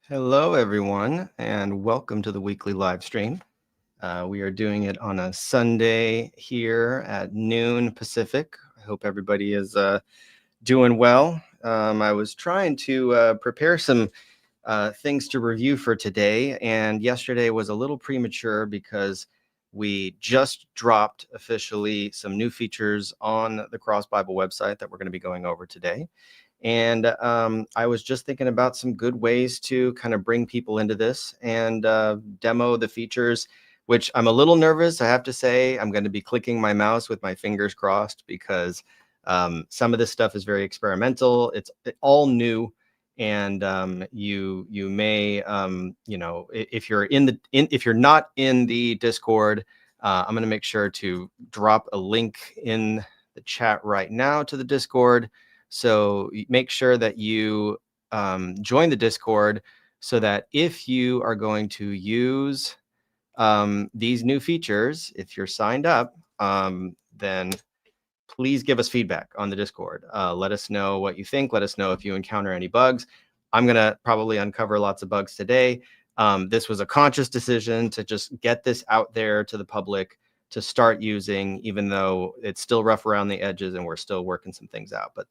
Hello, everyone, and welcome to the weekly live stream. We are doing it on a Sunday here at noon Pacific. I hope everybody is doing well. I was trying to prepare some things to review for today, and yesterday was a little premature because we just dropped officially some new features on the Cross Bible website that we're going to be going over today. And I was just thinking about some good ways to kind of bring people into this and demo the features, which I'm a little nervous. I have to say, I'm going to be clicking my mouse with my fingers crossed because some of this stuff is very experimental. It's all new. And you may, if you're if you're not in the Discord, I'm going to make sure to drop a link in the chat right now to the Discord. So make sure that you join the Discord so that if you are going to use these new features, if you're signed up, then please give us feedback on the Discord. Let us know what you think. Let us know if you encounter any bugs. I'm going to probably uncover lots of bugs today. This was a conscious decision to just get this out there to the public to start using, even though it's still rough around the edges and we're still working some things out. But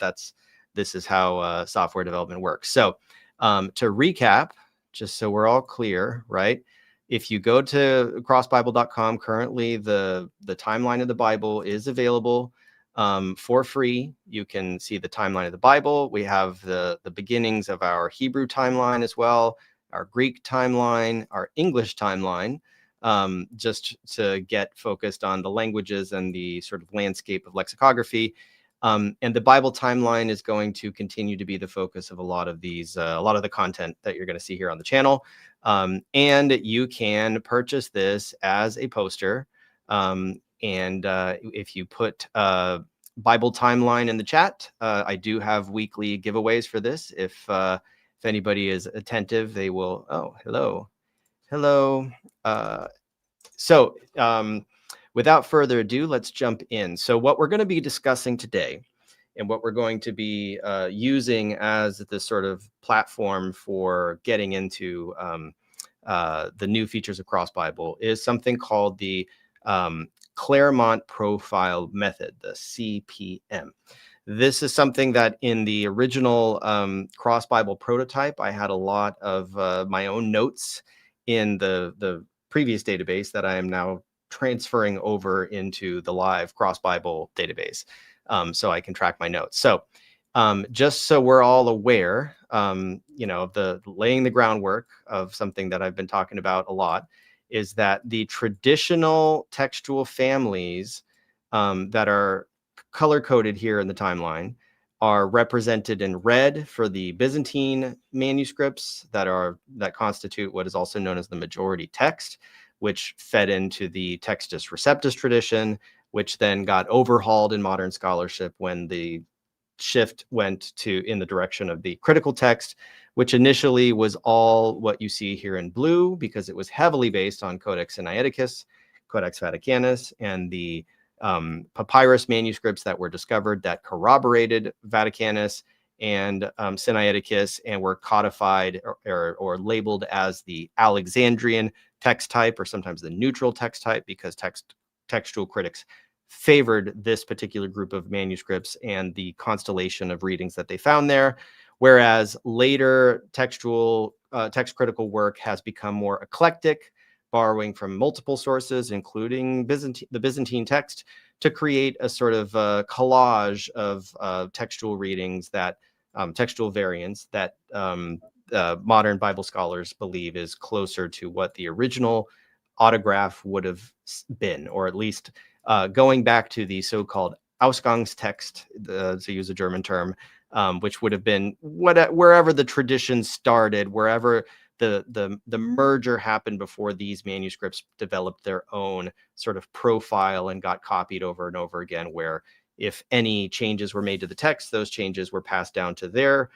this is how software development works. So to recap, just so we're all clear, right? If you go to crossbible.com, currently the timeline of the Bible is available for free. You can see the timeline of the Bible. We have the beginnings of our Hebrew timeline as well, our Greek timeline, our English timeline, just to get focused on the languages and the sort of landscape of lexicography. And the Bible timeline is going to continue to be the focus of a lot of these, a lot of the content that you're going to see here on the channel. And you can purchase this as a poster. And if you put Bible timeline in the chat, I do have weekly giveaways for this. If anybody is attentive, they will. Oh, hello. So without further ado, let's jump in. So what we're going to be discussing today and what we're going to be using as the sort of platform for getting into the new features of Cross Bible is something called the Claremont Profile Method, the CPM. This is something that in the original Cross Bible prototype, I had a lot of my own notes in the previous database that I am now transferring over into the live Cross Bible database, so I can track my notes. So just so we're all aware, the laying the groundwork of something that I've been talking about a lot is that the traditional textual families that are color-coded here in the timeline are represented in red for the Byzantine manuscripts that constitute what is also known as the majority text, which fed into the Textus Receptus tradition, which then got overhauled in modern scholarship when the shift went in the direction of the critical text, which initially was all what you see here in blue because it was heavily based on Codex Sinaiticus, Codex Vaticanus, and the papyrus manuscripts that were discovered that corroborated Vaticanus and Sinaiticus and were codified or labeled as the Alexandrian text type, or sometimes the neutral text type, because textual critics favored this particular group of manuscripts and the constellation of readings that they found there. Whereas later text critical work has become more eclectic, borrowing from multiple sources, including the Byzantine text, to create a sort of collage of textual readings textual variants that modern Bible scholars believe is closer to what the original autograph would have been, or at least going back to the so-called Ausgangstext, to use a German term, which would have been wherever the tradition started, wherever the merger happened before these manuscripts developed their own sort of profile and got copied over and over again, where if any changes were made to the text, those changes were passed down to their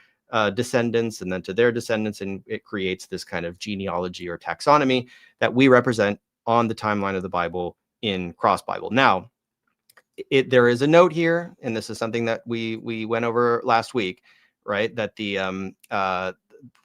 descendants and then to their descendants, and it creates this kind of genealogy or taxonomy that we represent on the timeline of the Bible in Cross Bible. Now, there is a note here, and this is something that we went over last week, right? That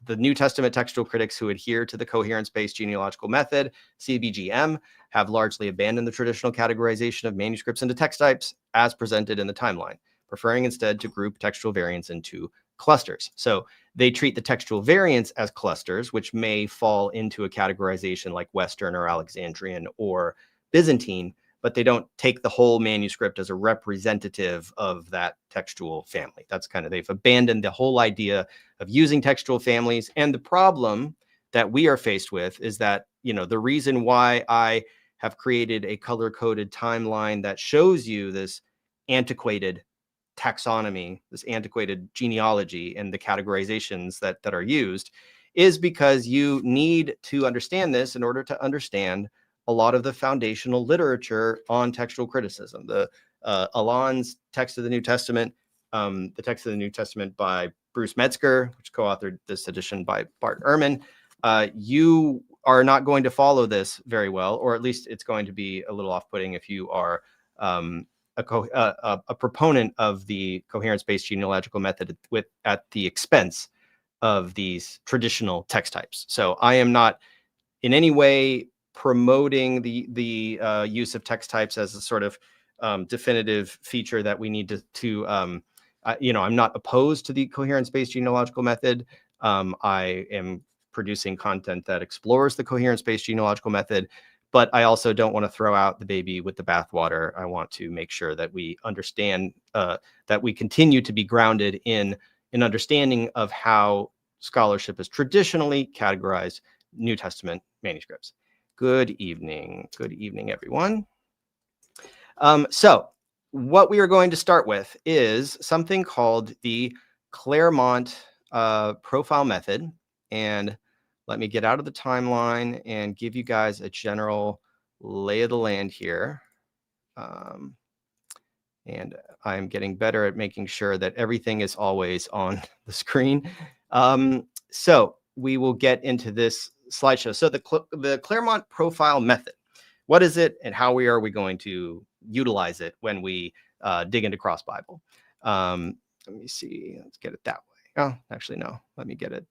the New Testament textual critics who adhere to the coherence-based genealogical method, CBGM, have largely abandoned the traditional categorization of manuscripts into text types as presented in the timeline, preferring instead to group textual variants into clusters. So they treat the textual variants as clusters, which may fall into a categorization like Western or Alexandrian or Byzantine, but they don't take the whole manuscript as a representative of that textual family. That's kind of, they've abandoned the whole idea of using textual families. And the problem that we are faced with is that, you know, the reason why I have created a color-coded timeline that shows you this antiquated taxonomy, this antiquated genealogy and the categorizations that are used, is because you need to understand this in order to understand a lot of the foundational literature on textual criticism. The Alon's Text of the New Testament, the Text of the New Testament by Bruce Metzger, which co-authored this edition by Bart Ehrman, you are not going to follow this very well, or at least it's going to be a little off-putting if you are a proponent of the coherence-based genealogical method at the expense of these traditional text types. So I am not in any way promoting the use of text types as a sort of definitive feature that we need to you know, I'm not opposed to the coherence-based genealogical method. I am producing content that explores the coherence-based genealogical method, but I also don't want to throw out the baby with the bathwater. I want to make sure that we understand that we continue to be grounded in an understanding of how scholarship is traditionally categorized New Testament manuscripts. Good evening, everyone. So what we are going to start with is something called the Claremont profile method. And let me get out of the timeline and give you guys a general lay of the land here. And I'm getting better at making sure that everything is always on the screen. So we will get into this slideshow. So the Claremont profile method, what is it and how are we going to utilize it when we dig into Cross Bible? Let me see, let's get it that way. Oh, actually, no, let me get it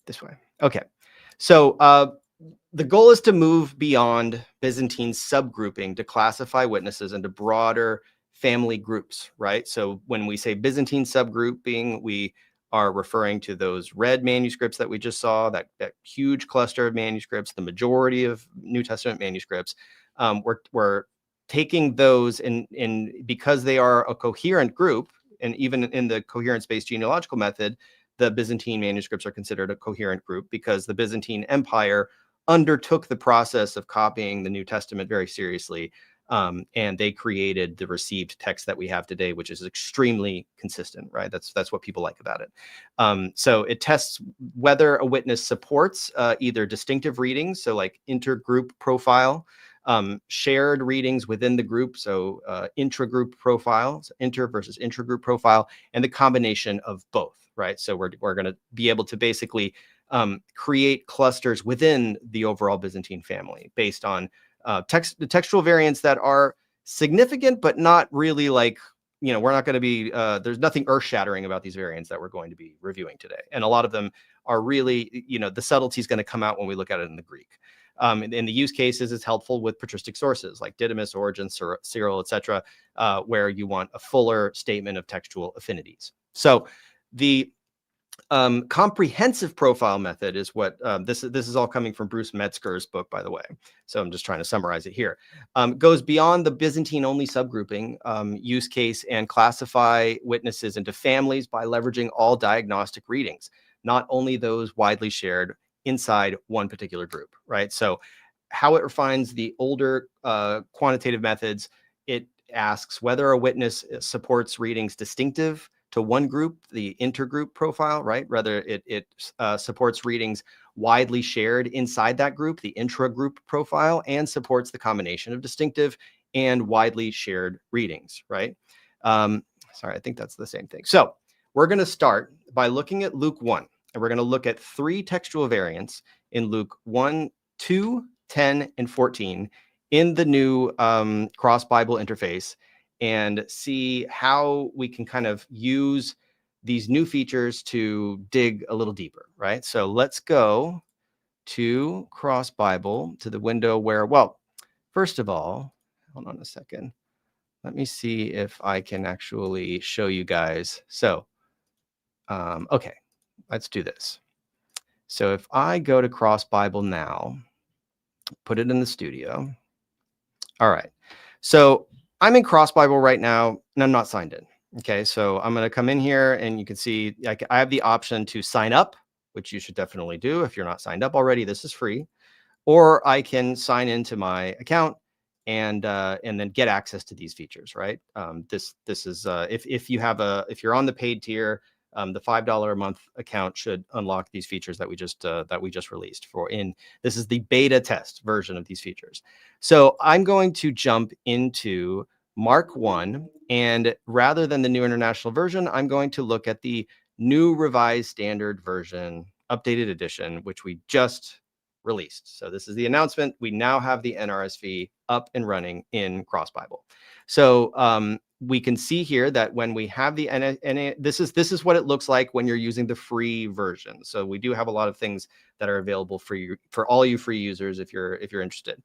this way. Okay, so the goal is to move beyond Byzantine subgrouping to classify witnesses into broader family groups, right? So when we say Byzantine subgrouping, we are referring to those red manuscripts that we just saw, that huge cluster of manuscripts, the majority of New Testament manuscripts. We're taking those in because they are a coherent group, and even in the coherence-based genealogical method, the Byzantine manuscripts are considered a coherent group because the Byzantine Empire undertook the process of copying the New Testament very seriously. And they created the received text that we have today, which is extremely consistent, right? That's what people like about it. So it tests whether a witness supports either distinctive readings, so like intergroup profile, shared readings within the group, so intragroup profiles, inter versus intragroup profile, and the combination of both, right? So we're going to be able to basically create clusters within the overall Byzantine family based on the textual variants that are significant, but not really like, you know, we're not going to be, there's nothing earth-shattering about these variants that we're going to be reviewing today. And a lot of them are really, you know, the subtlety is going to come out when we look at it in the Greek. In the use cases, it's helpful with patristic sources like Didymus, Origen, Cyril, etc., where you want a fuller statement of textual affinities. So the comprehensive profile method is what this is all coming from Bruce Metzger's book, by the way. So I'm just trying to summarize it here. Goes beyond the Byzantine only subgrouping use case and classify witnesses into families by leveraging all diagnostic readings, not only those widely shared inside one particular group, right? So how it refines the older quantitative methods, it asks whether a witness supports readings distinctive to one group, the intergroup profile, right? Whether it supports readings widely shared inside that group, the intragroup profile, and supports the combination of distinctive and widely shared readings, right? Sorry, I think that's the same thing. So we're going to start by looking at Luke 1, and we're going to look at 3 textual variants in Luke 1, 2, 10, and 14 in the new Cross Bible interface, and see how we can kind of use these new features to dig a little deeper, right? So let's go to Cross Bible, to the window where, well, first of all, hold on a second. Let me see if I can actually show you guys. So, okay, let's do this. So if I go to Cross Bible now, put it in the studio. All right. So I'm in Cross Bible right now, and I'm not signed in. Okay. So I'm going to come in here, and you can see I have the option to sign up, which you should definitely do if you're not signed up already. This is free. Or I can sign into my account and then get access to these features, right? This is if you're on the paid tier, the $5 a month account should unlock these features that we just released this is the beta test version of these features. So I'm going to jump into Mark 1, and rather than the New International Version, I'm going to look at the New Revised Standard Version Updated Edition, which we just released. So this is the announcement. We now have the NRSV up and running in Cross Bible. So we can see here that when we have the this is what it looks like when you're using the free version. So we do have a lot of things that are available for you, for all you free users, if you're interested.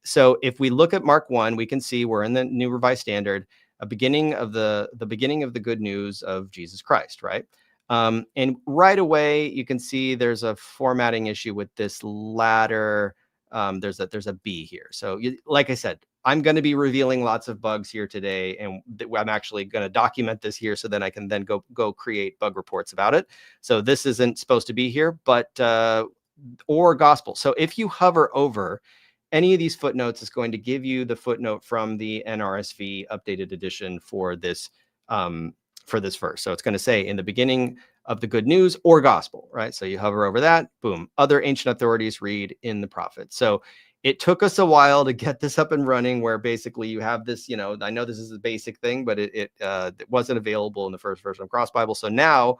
So if we look at Mark 1, we can see we're in the New Revised Standard, a beginning of the beginning of the good news of Jesus Christ, right? And right away, you can see there's a formatting issue with this latter. There's a B here. So like I said, I'm going to be revealing lots of bugs here today, and I'm actually going to document this here so then I can then go create bug reports about it. So this isn't supposed to be here, but or gospel. So if you hover over any of these footnotes, is going to give you the footnote from the NRSV Updated Edition for this verse. So it's going to say in the beginning of the good news or gospel, right? So you hover over that, boom, other ancient authorities read in the prophets. So it took us a while to get this up and running, where basically you have this, I know this is a basic thing, but it wasn't available in the first version of Cross Bible. So now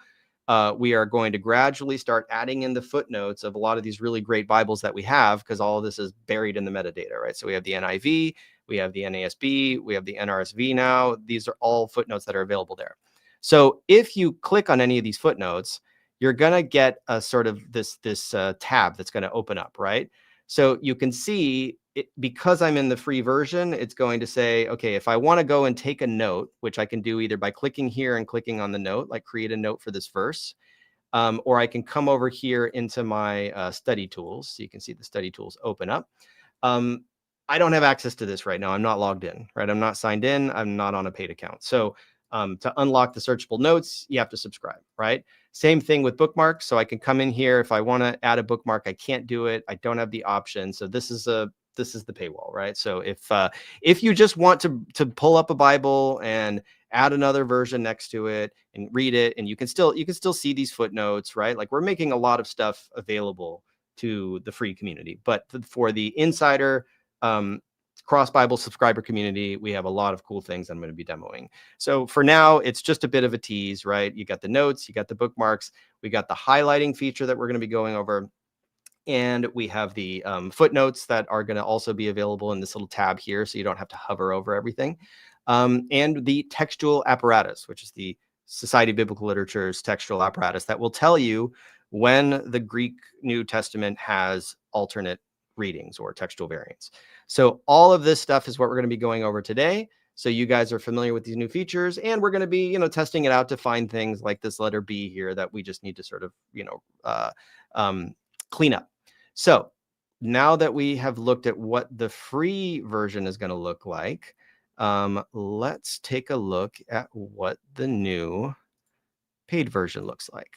we are going to gradually start adding in the footnotes of a lot of these really great Bibles that we have, because all of this is buried in the metadata, right? So we have the NIV, we have the NASB, we have the NRSV now. These are all footnotes that are available there. So if you click on any of these footnotes, you're going to get a sort of this tab that's going to open up, right? So you can see it, because I'm in the free version, it's going to say, okay, if I want to go and take a note, which I can do either by clicking here and clicking on the note, like create a note for this verse, or I can come over here into my study tools. So you can see the study tools open up. I don't have access to this right now. I'm not logged in, right? I'm not signed in. I'm not on a paid account. So to unlock the searchable notes, you have to subscribe, right? Same thing with bookmarks. So I can come in here. If I want to add a bookmark, I can't do it. I don't have the option. So this is the paywall, right? So if you just want to pull up a Bible and add another version next to it and read it, and you can still see these footnotes, right? Like, we're making a lot of stuff available to the free community, but for the insider Cross Bible subscriber community, we have a lot of cool things I'm going to be demoing. So for now, it's just a bit of a tease, right? You got the notes, you got the bookmarks, we got the highlighting feature that we're going to be going over, and we have the footnotes that are going to also be available in this little tab here, so you don't have to hover over everything. And the textual apparatus, which is the Society of Biblical Literature's textual apparatus that will tell you when the Greek New Testament has alternate readings or textual variants. So all of this stuff is what we're going to be going over today. So you guys are familiar with these new features, and we're going to be, testing it out to find things like this letter B here that we just need to sort of, clean up. So now that we have looked at what the free version is going to look like, let's take a look at what the new paid version looks like.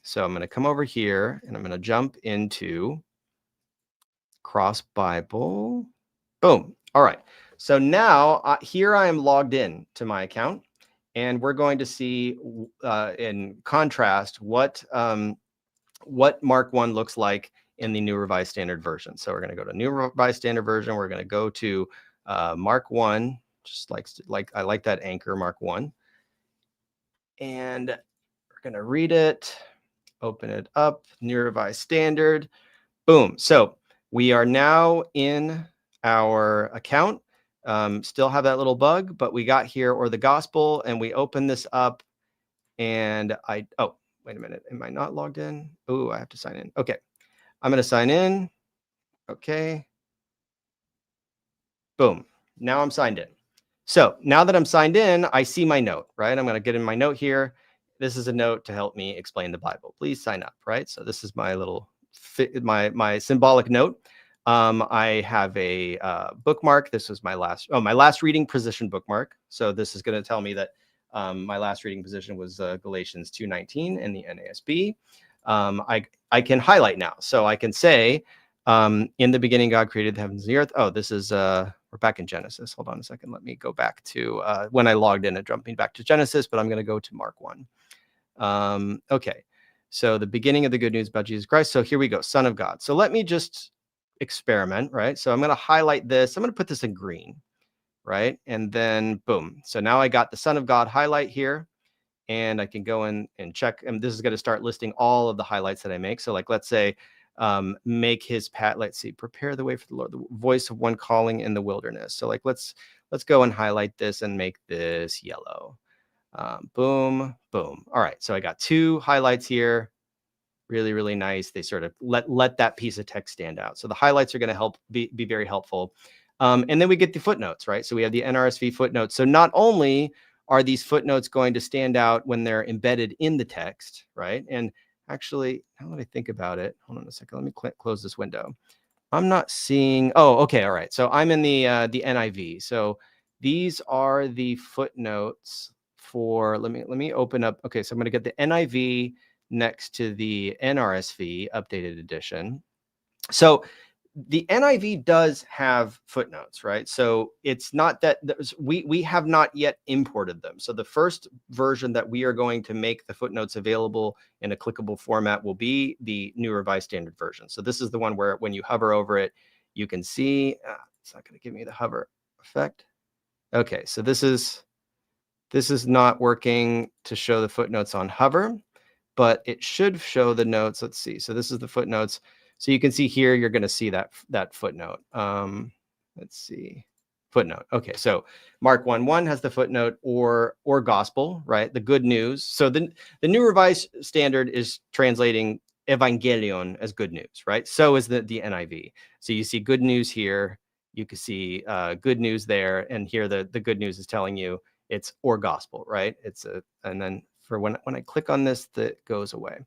So I'm going to come over here and I'm going to jump into Cross Bible. Boom. All right. So now here I am logged in to my account, and we're going to see in contrast what Mark 1 looks like in the New Revised Standard Version. So we're going to go to New Revised Standard Version. We're going to go to Mark 1, just like I like that anchor, Mark 1. And we're going to read it, open it up, New Revised Standard. Boom. So we are now in our account. Still have that little bug, but we got here, or the gospel, and we open this up, And oh, wait a minute. Am I not logged in? Oh, I have to sign in. Okay. I'm going to sign in. Okay. Boom. Now I'm signed in. So now that I'm signed in, I see my note, right? I'm going to get in my note here. This is a note to help me explain the Bible. Please sign up, right? So this is my little my symbolic note. I have a bookmark. This was my last reading position bookmark. So this is going to tell me that my last reading position was Galatians 2:19 in the NASB. I can highlight now, so I can say, in the beginning, God created the heavens and the earth. Oh, this is we're back in Genesis. Hold on a second. Let me go back to when I logged in and jumping back to Genesis, but I'm going to go to Mark 1. Okay. So the beginning of the good news about Jesus Christ. So here we go, Son of God. So let me just experiment, right? So I'm going to highlight this. I'm going to put this in green, right? And then boom. So now I got the Son of God highlight here, and I can go in and check. And this is going to start listing all of the highlights that I make. So like, let's say, make his path. Let's see, prepare the way for the Lord, the voice of one calling in the wilderness. So like, let's go and highlight this and make this yellow. Boom, boom. All right. So I got two highlights here. Really, really nice. They sort of let that piece of text stand out. So the highlights are going to help be very helpful. And then we get the footnotes, right? So we have the NRSV footnotes. So not only are these footnotes going to stand out when they're embedded in the text, right? And actually, now that I think about it, hold on a second. Let me close this window. I'm not seeing. Oh, okay. All right. So I'm in the NIV. So these are the footnotes for. Let me open up. Okay. So I'm going to get the NIV next to the NRSV Updated Edition. So the NIV does have footnotes, right? So it's not that we have not yet imported them. So the first version that we are going to make the footnotes available in a clickable format will be the New Revised Standard Version. So this is the one where when you hover over it, you can see, it's not going to give me the hover effect. Okay, so this is not working to show the footnotes on hover, but it should show the notes. Let's see. So this is the footnotes. So you can see here, you're going to see that footnote. Let's see. Footnote. Okay, so Mark 1:1 has the footnote or gospel, right? The good news. So the New Revised Standard is translating evangelion as good news, right? So is the NIV. So you see good news here. You can see good news there, and here the good news is telling you it's or gospel, right? And then for when I click on this, that goes away.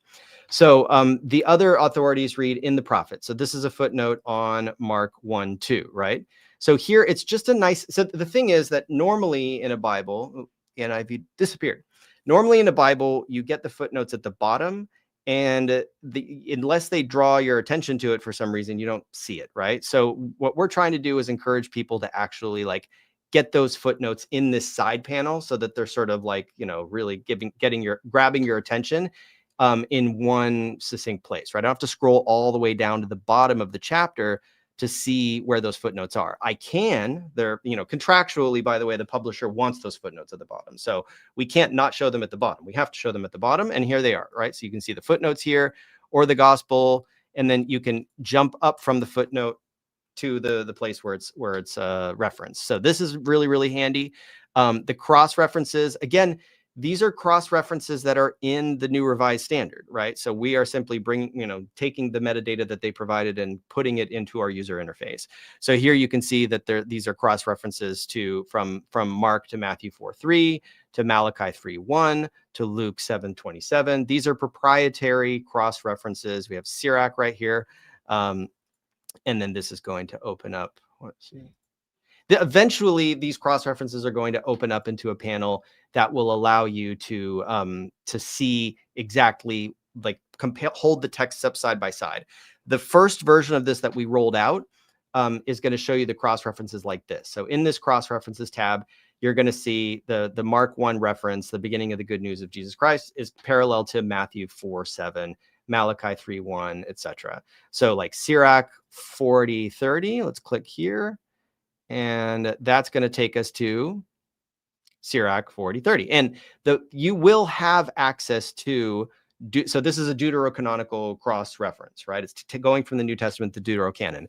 So the other authorities read in the prophets. So this is a footnote on Mark 1:2, right? So here it's just a nice. So the thing is that normally in a Bible, NIV disappeared. Normally in a Bible, you get the footnotes at the bottom, and unless they draw your attention to it for some reason, you don't see it, right? So what we're trying to do is encourage people to actually like get those footnotes in this side panel so that they're sort of like, really grabbing your attention in one succinct place, right? I don't have to scroll all the way down to the bottom of the chapter to see where those footnotes are. I can, they're, contractually, by the way, the publisher wants those footnotes at the bottom. So we can't not show them at the bottom. We have to show them at the bottom, and here they are, right? So you can see the footnotes here or the gospel, and then you can jump up from the footnote to the place where it's referenced. So this is really, really handy. The cross references, again, these are cross references that are in the New Revised Standard, right? So we are simply taking the metadata that they provided and putting it into our user interface. So here you can see that these are cross references from Mark to Matthew 4:3 to Malachi 3:1 to Luke 7:27. These are proprietary cross references. We have Sirach right here. And then this is going to open up. Let's see. Eventually, these cross references are going to open up into a panel that will allow you to see exactly, like, hold the texts up side by side. The first version of this that we rolled out is going to show you the cross references like this. So in this cross references tab, you're going to see the Mark 1 reference, the beginning of the good news of Jesus Christ, is parallel to Matthew 4:7. Malachi 3:1, etc. So like Sirach 40:30, let's click here, and that's going to take us to Sirach 40:30. And you will have access to, so this is a deuterocanonical cross reference, right? It's going from the New Testament to Deuterocanon.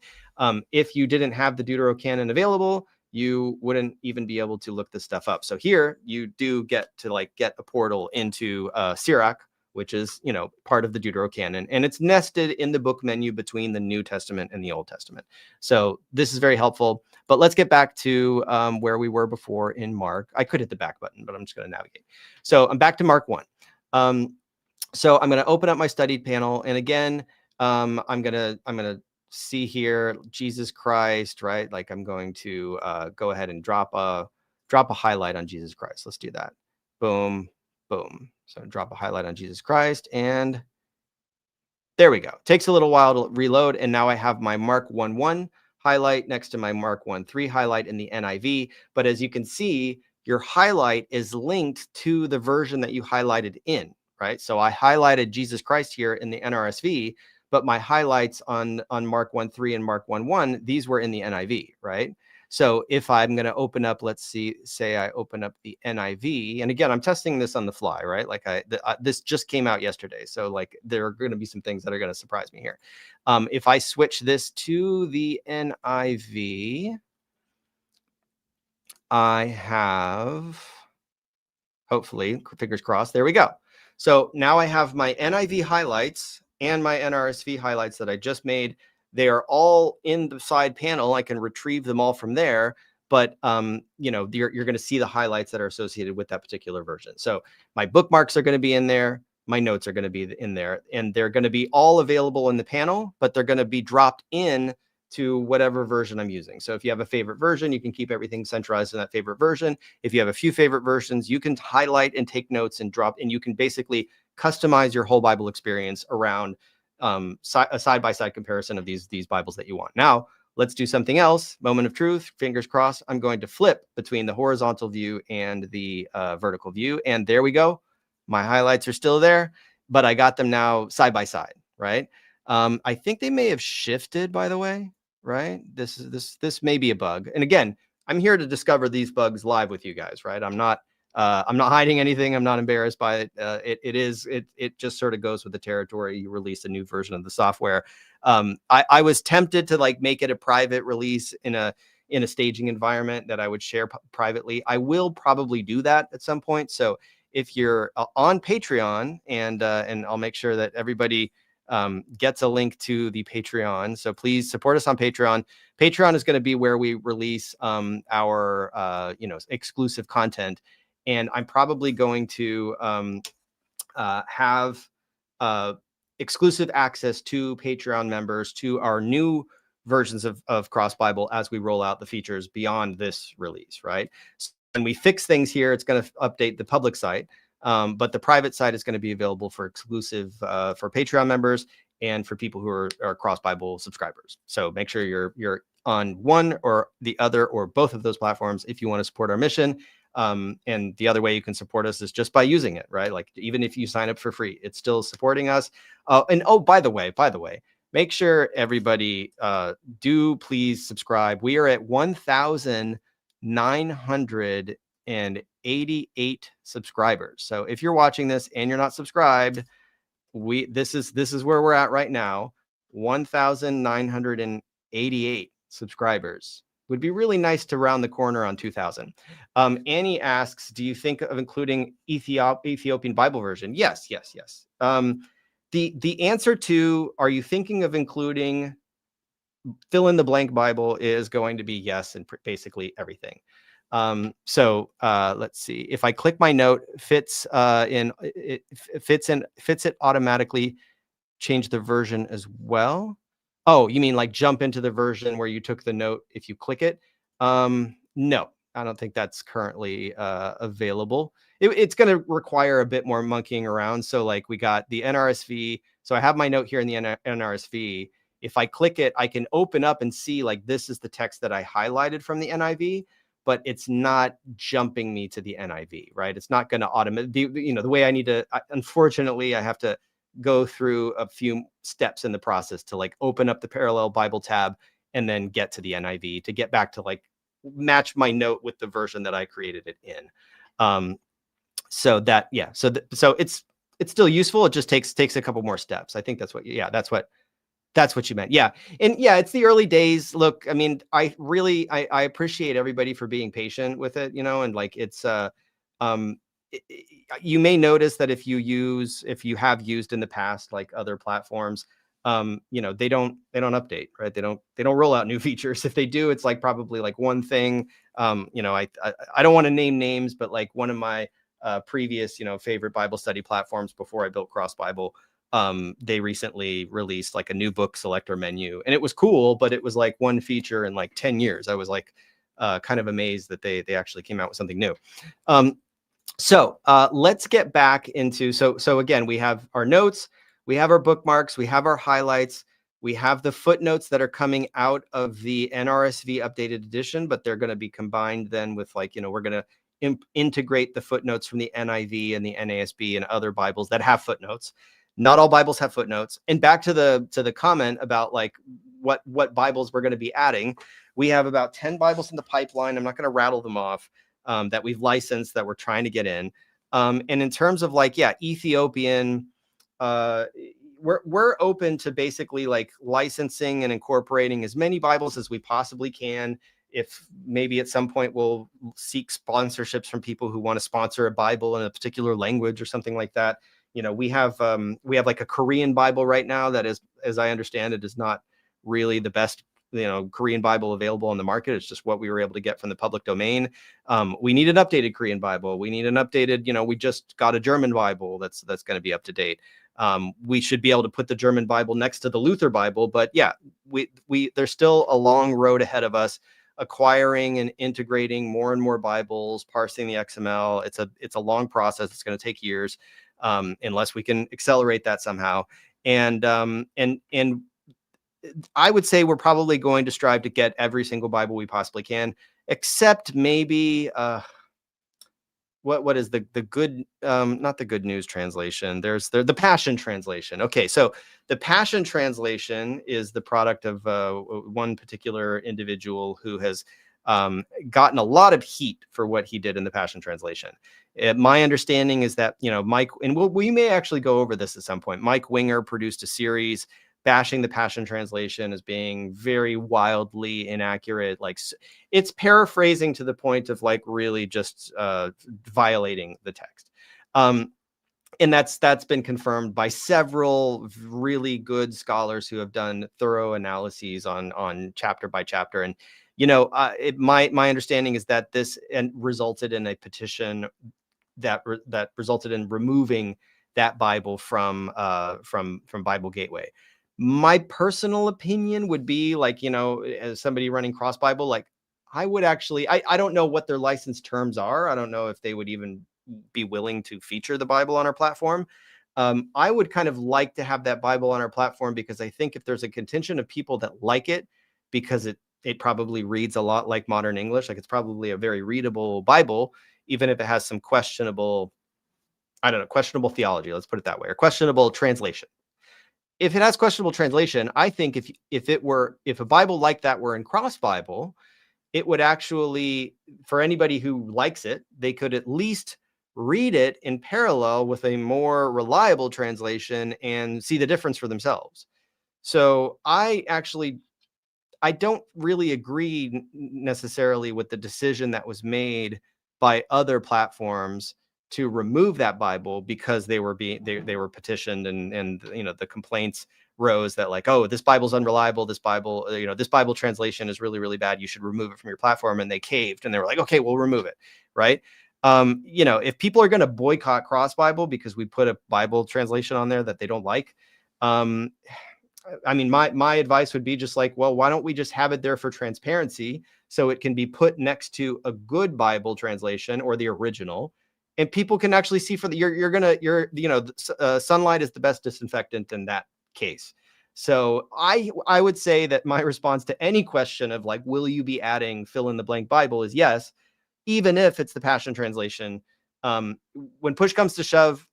If you didn't have the Deuterocanon available, you wouldn't even be able to look this stuff up. So here you do get to like get a portal into Sirach, which is, you know, part of the Deuterocanon, and it's nested in the book menu between the New Testament and the Old Testament. So this is very helpful. But let's get back to where we were before in Mark. I could hit the back button, but I'm just going to navigate. So I'm back to Mark 1. So I'm going to open up my studied panel, and again, I'm gonna see here Jesus Christ, right? Like I'm going to go ahead and drop a highlight on Jesus Christ. Let's do that. Boom, boom. So drop a highlight on Jesus Christ, and there we go. Takes a little while to reload, and now I have my Mark 1:1 highlight next to my Mark 1:3 highlight in the NIV. But as you can see, your highlight is linked to the version that you highlighted in, right? So I highlighted Jesus Christ here in the NRSV, but my highlights on Mark 1:3 and Mark 1:1, these were in the NIV, right? So if I'm going to open up, let's see, say I open up the NIV, and again, I'm testing this on the fly, right? Like this just came out yesterday. So like there are going to be some things that are going to surprise me here. If I switch this to the NIV, I have, hopefully, fingers crossed, there we go. So now I have my NIV highlights and my NRSV highlights that I just made. They are all in the side panel. I can retrieve them all from there, but you know, you're going to see the highlights that are associated with that particular version. So my bookmarks are going to be in there. My notes are going to be in there, and they're going to be all available in the panel, but they're going to be dropped in to whatever version I'm using. So if you have a favorite version, you can keep everything centralized in that favorite version. If you have a few favorite versions, you can highlight and take notes and drop, and you can basically customize your whole Bible experience around a side-by-side comparison of these Bibles that you want. Now, let's do something else. Moment of truth, fingers crossed. I'm going to flip between the horizontal view and the vertical view. And there we go. My highlights are still there, but I got them now side by side, right? I think they may have shifted, by the way, right? This may be a bug. And again, I'm here to discover these bugs live with you guys, right? I'm not hiding anything. I'm not embarrassed by it. It just sort of goes with the territory. You release a new version of the software. I was tempted to like make it a private release in a staging environment that I would share privately. I will probably do that at some point. So if you're on Patreon, and I'll make sure that everybody gets a link to the Patreon. So please support us on Patreon. Patreon is going to be where we release our exclusive content. And I'm probably going to have exclusive access to Patreon members to our new versions of Cross Bible as we roll out the features beyond this release, right? So when we fix things here, it's going to update the public site, but the private site is going to be available for exclusive for Patreon members and for people who are Cross Bible subscribers. So make sure you're on one or the other or both of those platforms if you want to support our mission. And the other way you can support us is just by using it, right? Like even if you sign up for free, it's still supporting us. And oh, by the way, make sure everybody do please subscribe. We are at 1,988 subscribers. So if you're watching this and you're not subscribed, this is where we're at right now. 1,988 subscribers. Would be really nice to round the corner on 2,000. Annie asks, do you think of including Ethiopian Bible version? Yes. The answer to, are you thinking of including fill in the blank Bible, is going to be yes, and basically everything. So let's see. If I click my note, fits it automatically, change the version as well. Oh, you mean like jump into the version where you took the note if you click it? No, I don't think that's currently available. It's going to require a bit more monkeying around. So like we got the NRSV. So I have my note here in the NRSV. If I click it, I can open up and see like this is the text that I highlighted from the NIV, but it's not jumping me to the NIV, right? It's not going to automatically, the way I need to, unfortunately, I have to go through a few steps in the process to like open up the parallel Bible tab and then get to the NIV to get back to like match my note with the version that I created it in. So it's still useful. It just takes a couple more steps. I think that's what That's what you meant. Yeah. And yeah, it's the early days. Look, I mean, I appreciate everybody for being patient with it, and like um you may notice that if you have used in the past like other platforms, they don't update, right? They don't roll out new features. If they do, it's like probably like one thing. I don't want to name names, but like one of my previous, favorite Bible study platforms before I built Cross Bible, they recently released like a new book selector menu, and it was cool, but it was like one feature in like 10 years. I was like kind of amazed that they actually came out with something new. Let's get back into, so again, we have our notes, we have our bookmarks, we have our highlights, we have the footnotes that are coming out of the NRSV Updated Edition, but they're going to be combined then with like, we're going to integrate the footnotes from the NIV and the NASB and other Bibles that have footnotes. Not all Bibles have footnotes. And back to the comment about like what Bibles we're going to be adding. We have about 10 Bibles in the pipeline. I'm not going to rattle them off, that we've licensed, that we're trying to get in. And in terms of like, yeah, Ethiopian, we're open to basically like licensing and incorporating as many Bibles as we possibly can. If maybe at some point we'll seek sponsorships from people who want to sponsor a Bible in a particular language or something like that. We have like a Korean Bible right now that is, as I understand it, is not really the best Korean Bible available on the market. It's just what we were able to get from the public domain. We need an updated Korean Bible. We need an updated, we just got a German Bible that's going to be up to date. We should be able to put the German Bible next to the Luther Bible, but yeah, there's still a long road ahead of us, acquiring and integrating more and more Bibles, parsing the XML. It's a long process. It's going to take years, unless we can accelerate that somehow. And I would say we're probably going to strive to get every single Bible we possibly can, except maybe what is the good, not the Good News translation. There's the Passion translation. Okay, so the Passion translation is the product of one particular individual who has gotten a lot of heat for what he did in the Passion translation. My understanding is that Mike, and we may actually go over this at some point. Mike Winger produced a series bashing the Passion translation as being very wildly inaccurate. Like it's paraphrasing to the point of like really just violating the text. And that's been confirmed by several really good scholars who have done thorough analyses on chapter by chapter. And my understanding is that this resulted in a petition that resulted in removing that Bible from Bible Gateway. My personal opinion would be like, as somebody running Cross Bible, like I would actually, I don't know what their license terms are. I don't know if they would even be willing to feature the Bible on our platform. I would kind of like to have that Bible on our platform because I think if there's a contingent of people that like it, because it probably reads a lot like modern English, like it's probably a very readable Bible, even if it has some questionable theology, let's put it that way, or questionable translation. If it has questionable translation, I think if a Bible like that were in Cross Bible, it would actually, for anybody who likes it, they could at least read it in parallel with a more reliable translation and see the difference for themselves. So I don't really agree necessarily with the decision that was made by other platforms to remove that Bible because they were petitioned and the complaints rose that like, oh, this Bible's unreliable. This Bible, this Bible translation is really, really bad. You should remove it from your platform. And they caved and they were like, okay, we'll remove it. Right. If people are going to boycott Cross Bible because we put a Bible translation on there that they don't like, I mean, my advice would be just like, well, why don't we just have it there for transparency so it can be put next to a good Bible translation or the original, and people can actually see sunlight is the best disinfectant in that case. So I would say that my response to any question of like, will you be adding fill in the blank Bible is yes, even if it's the Passion translation. When push comes to shove,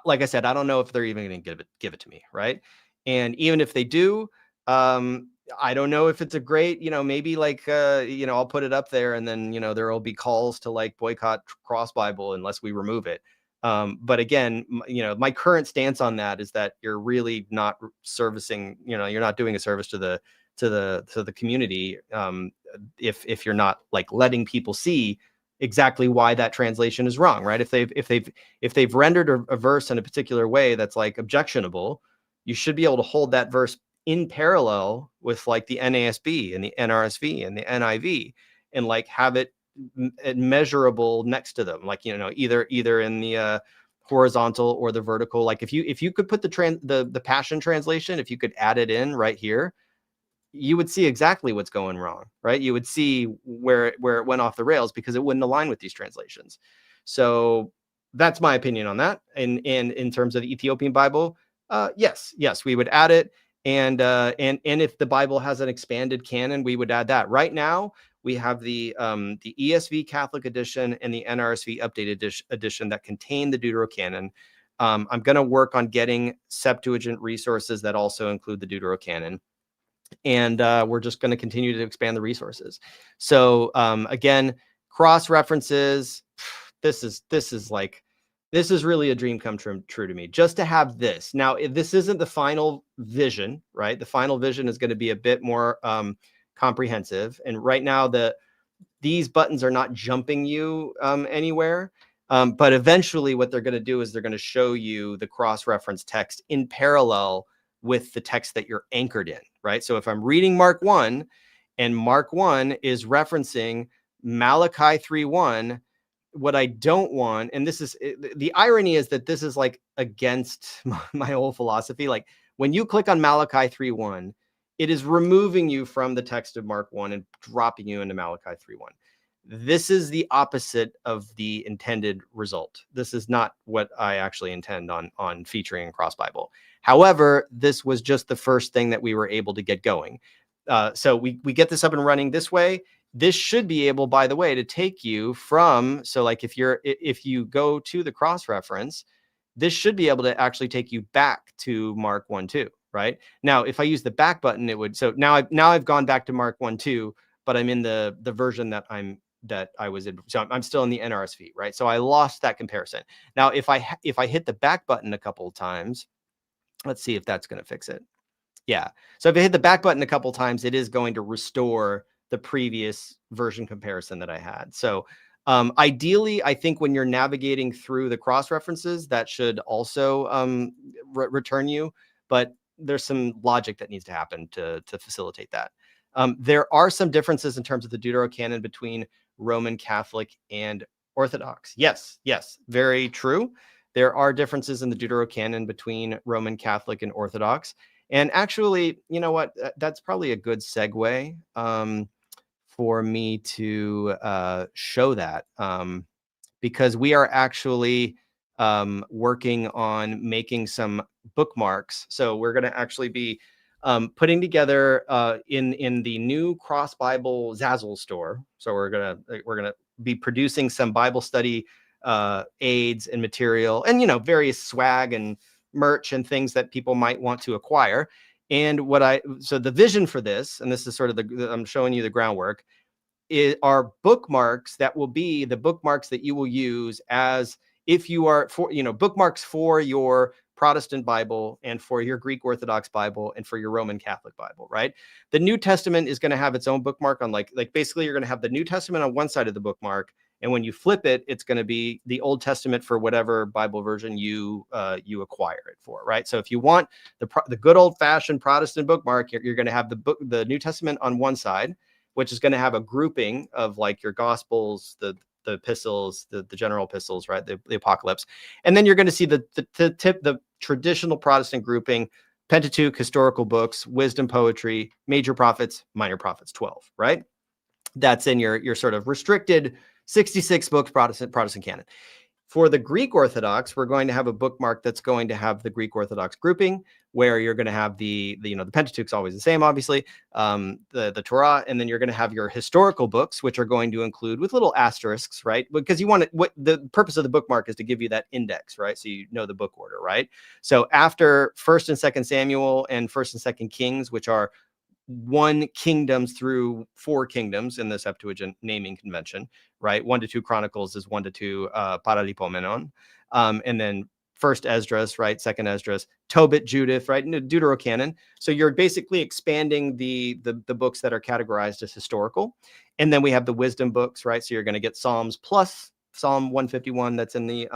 like I said, I don't know if they're even going to give it to me, right? And even if they do, I don't know if it's a great, maybe like, I'll put it up there and then, there will be calls to like boycott Cross Bible unless we remove it. But again, my current stance on that is that you're really not servicing, you're not doing a service to the community, if you're not like letting people see exactly why that translation is wrong, right? If they've rendered a verse in a particular way that's like objectionable, you should be able to hold that verse in parallel with like the NASB and the NRSV and the NIV, and like have it measurable next to them, like either in the horizontal or the vertical. Like if you could put the Passion translation, if you could add it in right here, you would see exactly what's going wrong, right? You would see where it went off the rails because it wouldn't align with these translations. So that's my opinion on that. And in terms of the Ethiopian Bible, yes, we would add it. And if the Bible has an expanded canon, we would add that. Right now, we have the ESV Catholic edition and the NRSV Updated edition that contain the Deuterocanon. I'm going to work on getting Septuagint resources that also include the Deuterocanon. And we're just going to continue to expand the resources. So again, cross references. This is really a dream come true to me, just to have this. Now, if this isn't the final vision, right? The final vision is going to be a bit more comprehensive. And right now, these buttons are not jumping you anywhere. But eventually, what they're going to do is they're going to show you the cross-reference text in parallel with the text that you're anchored in, right? So if I'm reading Mark 1 and Mark 1 is referencing Malachi 3:1, what I don't want, and this is the irony, is that this is like against my whole philosophy. Like when you click on Malachi 3:1, it is removing you from the text of Mark 1 and dropping you into Malachi 3:1. This is the opposite of the intended result. This is not what I actually intend on featuring in Cross Bible. However, this was just the first thing that we were able to get going. So we get this up and running this way. This should be able, by the way, to take you from, so like if you go to the cross reference, this should be able to actually take you back to Mark 1:2, right? Now, if I use the back button, it would. So now I've gone back to Mark 1:2, but I'm in the version that I was in. So I'm still in the NRSV, right? So I lost that comparison. Now, if I hit the back button a couple of times, let's see if that's going to fix it. Yeah. So if I hit the back button a couple of times, it is going to restore the previous version comparison that I had. So ideally, I think when you're navigating through the cross references, that should also return you. But there's some logic that needs to happen to facilitate that. There are some differences in terms of the Deuterocanon between Roman Catholic and Orthodox. Yes, very true. There are differences in the Deuterocanon between Roman Catholic and Orthodox. And actually, you know what? That's probably a good segue for me to show that, because we are actually working on making some bookmarks. So we're going to actually be putting together in the new Cross Bible Zazzle store. So we're gonna be producing some Bible study aids and material, and various swag and merch and things that people might want to acquire. And so the vision for this, and this is sort of I'm showing you the groundwork, are bookmarks that will be the bookmarks that you will use as if you are bookmarks for your Protestant Bible and for your Greek Orthodox Bible and for your Roman Catholic Bible, right? The New Testament is going to have its own bookmark on like basically you're going to have the New Testament on one side of the bookmark, and when you flip it, it's going to be the Old Testament for whatever Bible version you acquire it for, right? So if you want the good old fashioned Protestant bookmark, you're going to have the New Testament on one side, which is going to have a grouping of like your Gospels, the epistles, the general epistles, right? The Apocalypse. And then you're going to see the traditional Protestant grouping: Pentateuch, historical books, wisdom, poetry, major prophets, minor prophets, 12, right? That's in your sort of restricted 66 books Protestant canon. For the Greek Orthodox, we're going to have a bookmark that's going to have the Greek Orthodox grouping, where you're going to have the Pentateuch's always the same, obviously, the Torah, and then you're going to have your historical books, which are going to include with little asterisks, right? Because the purpose of the bookmark is to give you that index, right? So you know the book order, right? So after 1st and 2nd Samuel and 1st and 2nd Kings, which are 1 kingdoms through 4 kingdoms in the Septuagint naming convention, right? 1 to 2 Chronicles is 1 to 2 Paralipomenon. And then first Esdras, right? Second Esdras, Tobit, Judith, right? And Deuterocanon. So you're basically expanding the books that are categorized as historical. And then we have the wisdom books, right? So you're going to get Psalms plus Psalm 151 that's in the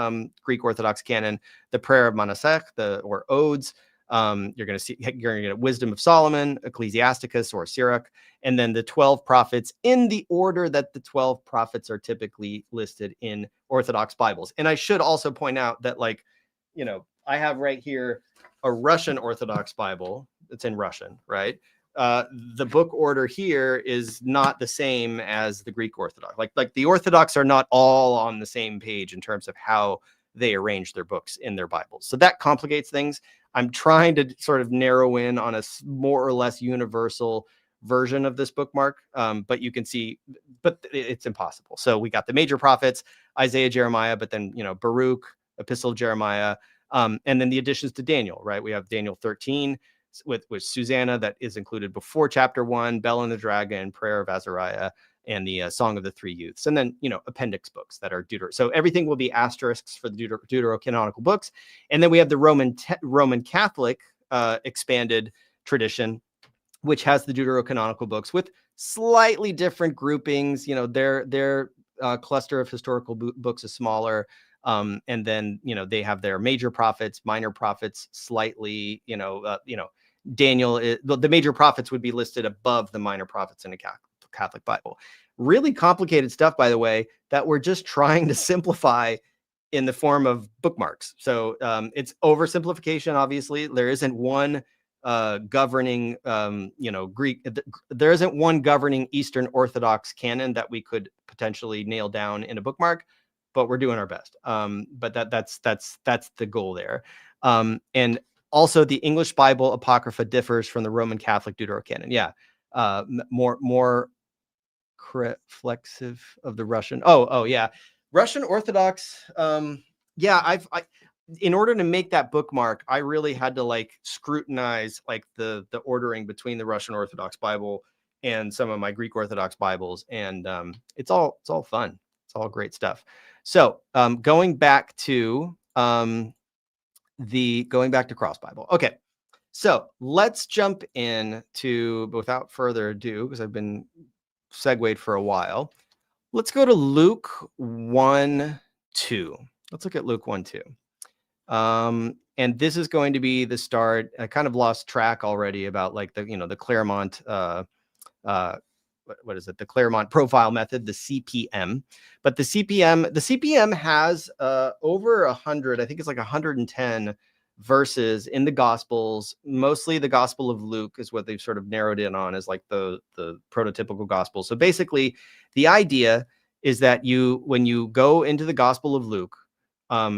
Greek Orthodox canon, the prayer of Manasseh, or odes. You're going to get Wisdom of Solomon, Ecclesiasticus or Sirach, and then the 12 prophets in the order that the 12 prophets are typically listed in Orthodox Bibles. And I should also point out that, like, you know, I have right here a Russian Orthodox Bible. It's in Russian, right? The book order here is not the same as the Greek Orthodox. Like the Orthodox are not all on the same page in terms of how they arrange their books in their Bibles. So that complicates things. I'm trying to sort of narrow in on a more or less universal version of this bookmark, but you can see, but it's impossible. So we got the major prophets, Isaiah, Jeremiah, but then, you know, Baruch, Epistle of Jeremiah, and then the additions to Daniel, right? We have Daniel 13 with Susanna that is included before chapter 1, Bell and the Dragon, Prayer of Azariah, and the Song of the Three Youths, and then, you know, appendix books that are So everything will be asterisks for the deuterocanonical books. And then we have the Roman Catholic expanded tradition, which has the deuterocanonical books with slightly different groupings. You know, their cluster of historical books is smaller. And then, you know, they have their major prophets, minor prophets, slightly, Daniel, the major prophets would be listed above the minor prophets in a Catholic Bible. Really complicated stuff, by the way, that we're just trying to simplify in the form of bookmarks. So it's oversimplification, obviously. There isn't one governing, Greek. There isn't one governing Eastern Orthodox canon that we could potentially nail down in a bookmark, but we're doing our best. But that's the goal there. And also, the English Bible Apocrypha differs from the Roman Catholic Deuterocanon. Yeah, more reflexive of the Russian. Oh, yeah, Russian Orthodox. Yeah, in order to make that bookmark, I really had to like scrutinize like the ordering between the Russian Orthodox Bible and some of my Greek Orthodox Bibles, and it's all fun. It's all great stuff. So going back to Cross Bible. Okay, so let's jump in to, without further ado, because I've been segued for a while. Let's go to Luke 1:2. Let's look at Luke 1:2. And this is going to be the start. I kind of lost track already about like the Claremont what is it? The Claremont profile method, the CPM. But the CPM has over 100, I think it's like 110 verses in the Gospels. Mostly the Gospel of Luke is what they've sort of narrowed in on as like the prototypical gospel. So basically, the idea is that when you go into the Gospel of Luke,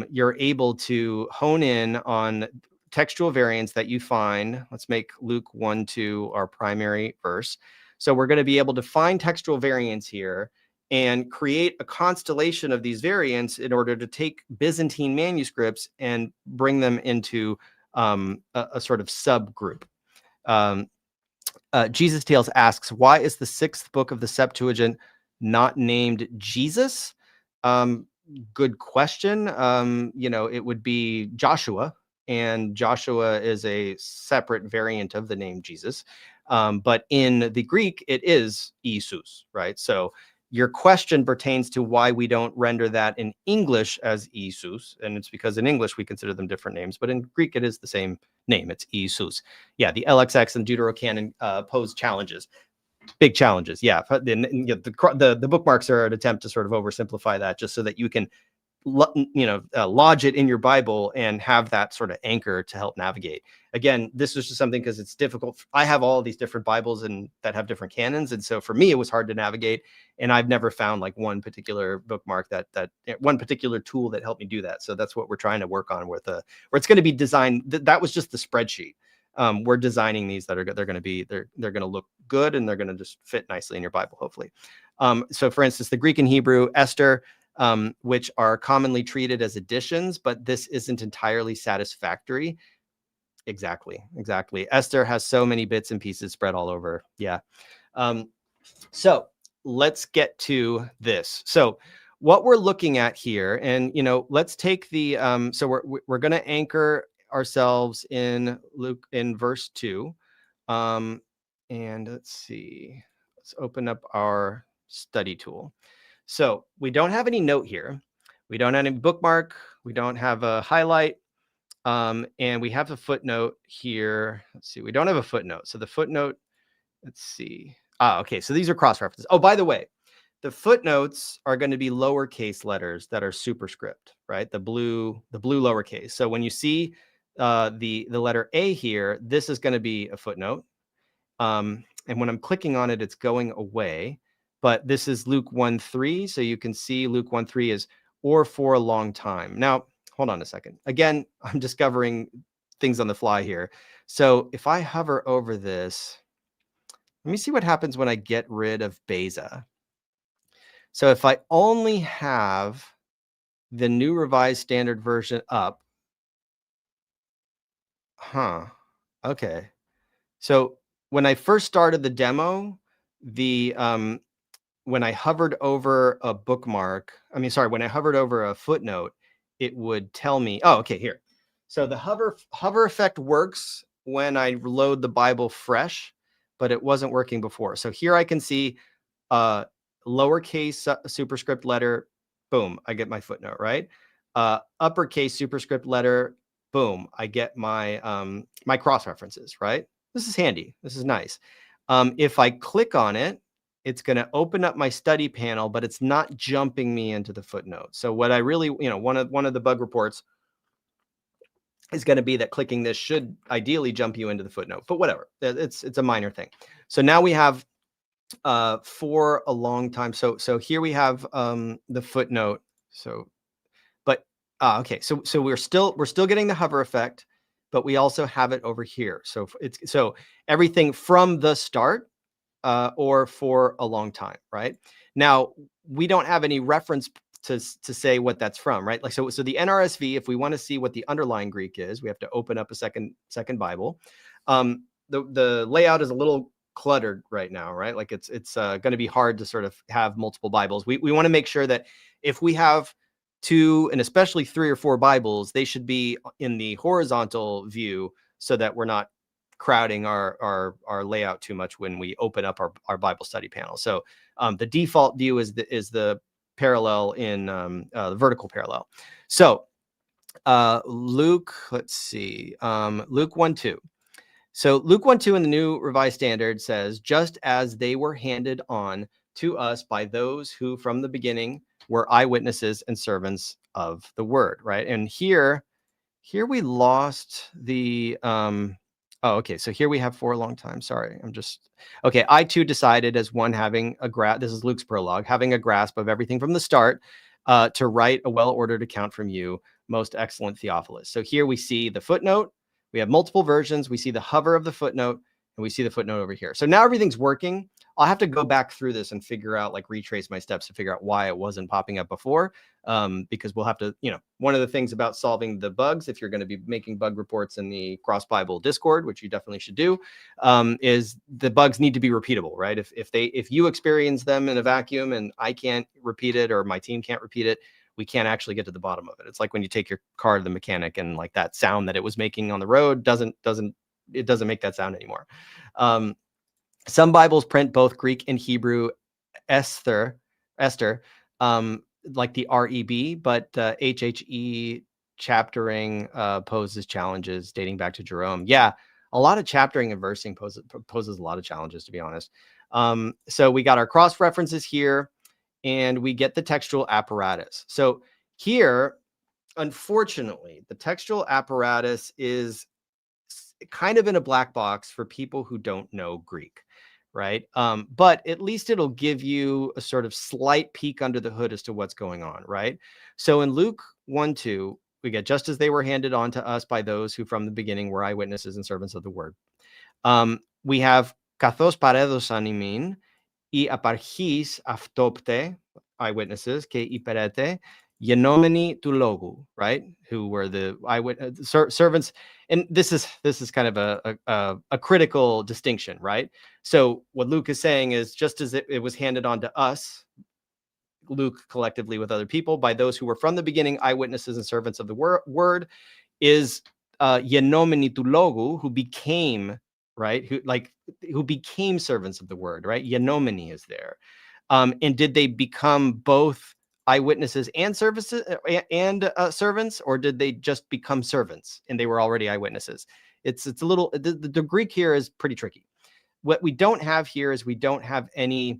you're able to hone in on textual variants that you find. Let's make Luke 1:2 our primary verse. So we're going to be able to find textual variants here and create a constellation of these variants in order to take Byzantine manuscripts and bring them into a sort of subgroup. Jesus Tales asks, why is the 6th book of the Septuagint not named Jesus? Good question. It would be Joshua, and Joshua is a separate variant of the name Jesus. But in the Greek, it is Isus, right? So your question pertains to why we don't render that in English as Isus, and it's because in English we consider them different names, but in Greek it is the same name. It's Isus. Yeah, the LXX and Deuterocanon pose challenges. Big challenges, yeah. The bookmarks are an attempt to sort of oversimplify that, just so that you can, lodge it in your Bible and have that sort of anchor to help navigate. Again, this was just something because it's difficult. I have all these different Bibles that have different canons, and so for me it was hard to navigate. And I've never found like one particular bookmark that one particular tool that helped me do that. So that's what we're trying to work on where it's going to be designed. That was just the spreadsheet. We're designing these that they're going to look good, and they're going to just fit nicely in your Bible, hopefully. So for instance, the Greek and Hebrew, Esther, which are commonly treated as additions, but this isn't entirely satisfactory. exactly. Esther has so many bits and pieces spread all over. Yeah. So let's get to this. So what we're looking at here, and let's take the so we're going to anchor ourselves in Luke in verse 2. And let's see. Let's open up our study tool. So we don't have any note here. We don't have any bookmark. We don't have a highlight. And we have a footnote here. Let's see. We don't have a footnote. So the footnote, let's see. Okay. So these are cross references. Oh, by the way, the footnotes are going to be lowercase letters that are superscript, right? The blue lowercase. So when you see the letter A here, this is going to be a footnote. And when I'm clicking on it, it's going away. But this is Luke 1:3. So you can see Luke 1:3 is or for a long time. Now, hold on a second. Again, I'm discovering things on the fly here. So if I hover over this, let me see what happens when I get rid of Beza. So if I only have the New Revised Standard Version up, okay. So when I first started the demo, when I hovered over a bookmark, when I hovered over a footnote, it would tell me, oh, okay, here. So the hover effect works when I load the Bible fresh, but it wasn't working before. So here I can see lowercase superscript letter, boom, I get my footnote, right? Uppercase superscript letter, boom, I get my my cross references, right? This is handy. This is nice. If I click on it, it's going to open up my study panel, but it's not jumping me into the footnote. So what I really, one of the bug reports is going to be that clicking this should ideally jump you into the footnote, but whatever. It's a minor thing. So now we have for a long time. So here we have the footnote. So, but okay. So we're still getting the hover effect, but we also have it over here. So so everything from the start or for a long time, right? Now we don't have any reference to say what that's from, right? Like so the NRSV, if we want to see what the underlying Greek is, we have to open up a second Bible. The layout is a little cluttered right now, right? Like it's going to be hard to sort of have multiple Bibles. We want to make sure that if we have 2 and especially 3 or 4 Bibles, they should be in the horizontal view so that we're not crowding our layout too much when we open up our Bible study panel. So the default view is the parallel in the vertical parallel. So Luke, let's see, Luke 1:2. So Luke 1:2 in the New Revised Standard says, just as they were handed on to us by those who from the beginning were eyewitnesses and servants of the word, right? And here we lost the okay, so here we have for a long time. Sorry, okay. I too decided as one having a grasp, this is Luke's prologue, having a grasp of everything from the start, to write a well-ordered account from you, most excellent Theophilus. So here we see the footnote. We have multiple versions. We see the hover of the footnote, and we see the footnote over here. So now everything's working. I'll have to go back through this and figure out, like retrace my steps to figure out why it wasn't popping up before. Because we'll have to, one of the things about solving the bugs, if you're going to be making bug reports in the Cross Bible Discord, which you definitely should do, is the bugs need to be repeatable, right? If you experience them in a vacuum and I can't repeat it or my team can't repeat it, we can't actually get to the bottom of it. It's like when you take your car to the mechanic and like that sound that it was making on the road doesn't make that sound anymore. Some Bibles print both Greek and Hebrew Esther, like the REB, but HHE chaptering poses challenges dating back to Jerome. Yeah, a lot of chaptering and versing poses a lot of challenges, to be honest. So we got our cross references here, and we get the textual apparatus. So here, unfortunately, the textual apparatus is kind of in a black box for people who don't know Greek, right? But at least it'll give you a sort of slight peek under the hood as to what's going on, right? So in Luke 1:2, we get just as they were handed on to us by those who from the beginning were eyewitnesses and servants of the word. We have kathos paredos animin, y aparchis aftopte, eyewitnesses, ke iperete, Yenomini to logu, right? Who were the servants. And this is kind of a critical distinction, right? So what Luke is saying is, just as it was handed on to us, Luke collectively with other people, by those who were from the beginning eyewitnesses and servants of the word, is yenomini to logu, who became, right, who became servants of the word, right? Yenomini is there. And did they become both eyewitnesses and services and servants, or did they just become servants and they were already eyewitnesses? It's a little, the Greek here is pretty tricky. What we don't have here is we don't have any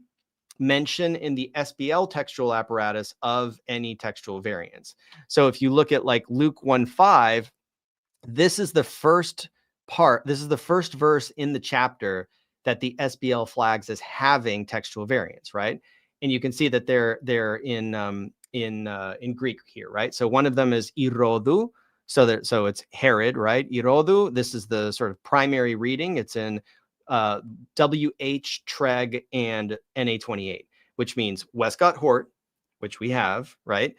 mention in the SBL textual apparatus of any textual variants. So if you look at like Luke 1:5, this is the first part. This is the first verse in the chapter that the SBL flags as having textual variants, right? And you can see that they're in Greek here, right? So one of them is irodu, so it's Herod, right? Irodu. This is the sort of primary reading. It's in WH Treg and NA28, which means Westcott Hort, which we have, right?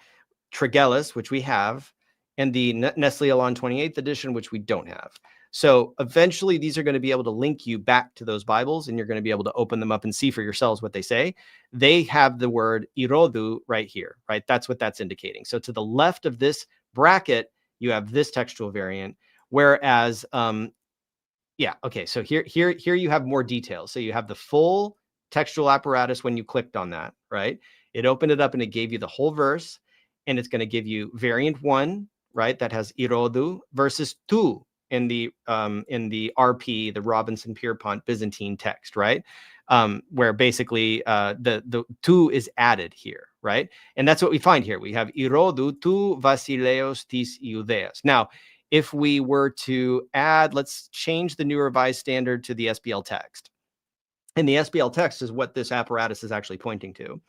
Tregellus, which we have, and the Nestle Aland 28th edition, which we don't have. So eventually these are going to be able to link you back to those Bibles, and you're going to be able to open them up and see for yourselves what they say. They have the word irodu right here, right? That's what that's indicating. So to the left of this bracket, you have this textual variant, whereas, yeah, okay, so here you have more details. So you have the full textual apparatus when you clicked on that, right? It opened it up and it gave you the whole verse, and it's going to give you variant 1, right? That has irodu versus 2 in the RP, the Robinson Pierpont Byzantine text, right? Where basically the 2 is added here, right? And that's what we find here. We have irodu tu Vasileos tis Iudeas. Now, if we were to add, let's change the New Revised Standard to the SBL text. And the SBL text is what this apparatus is actually pointing to.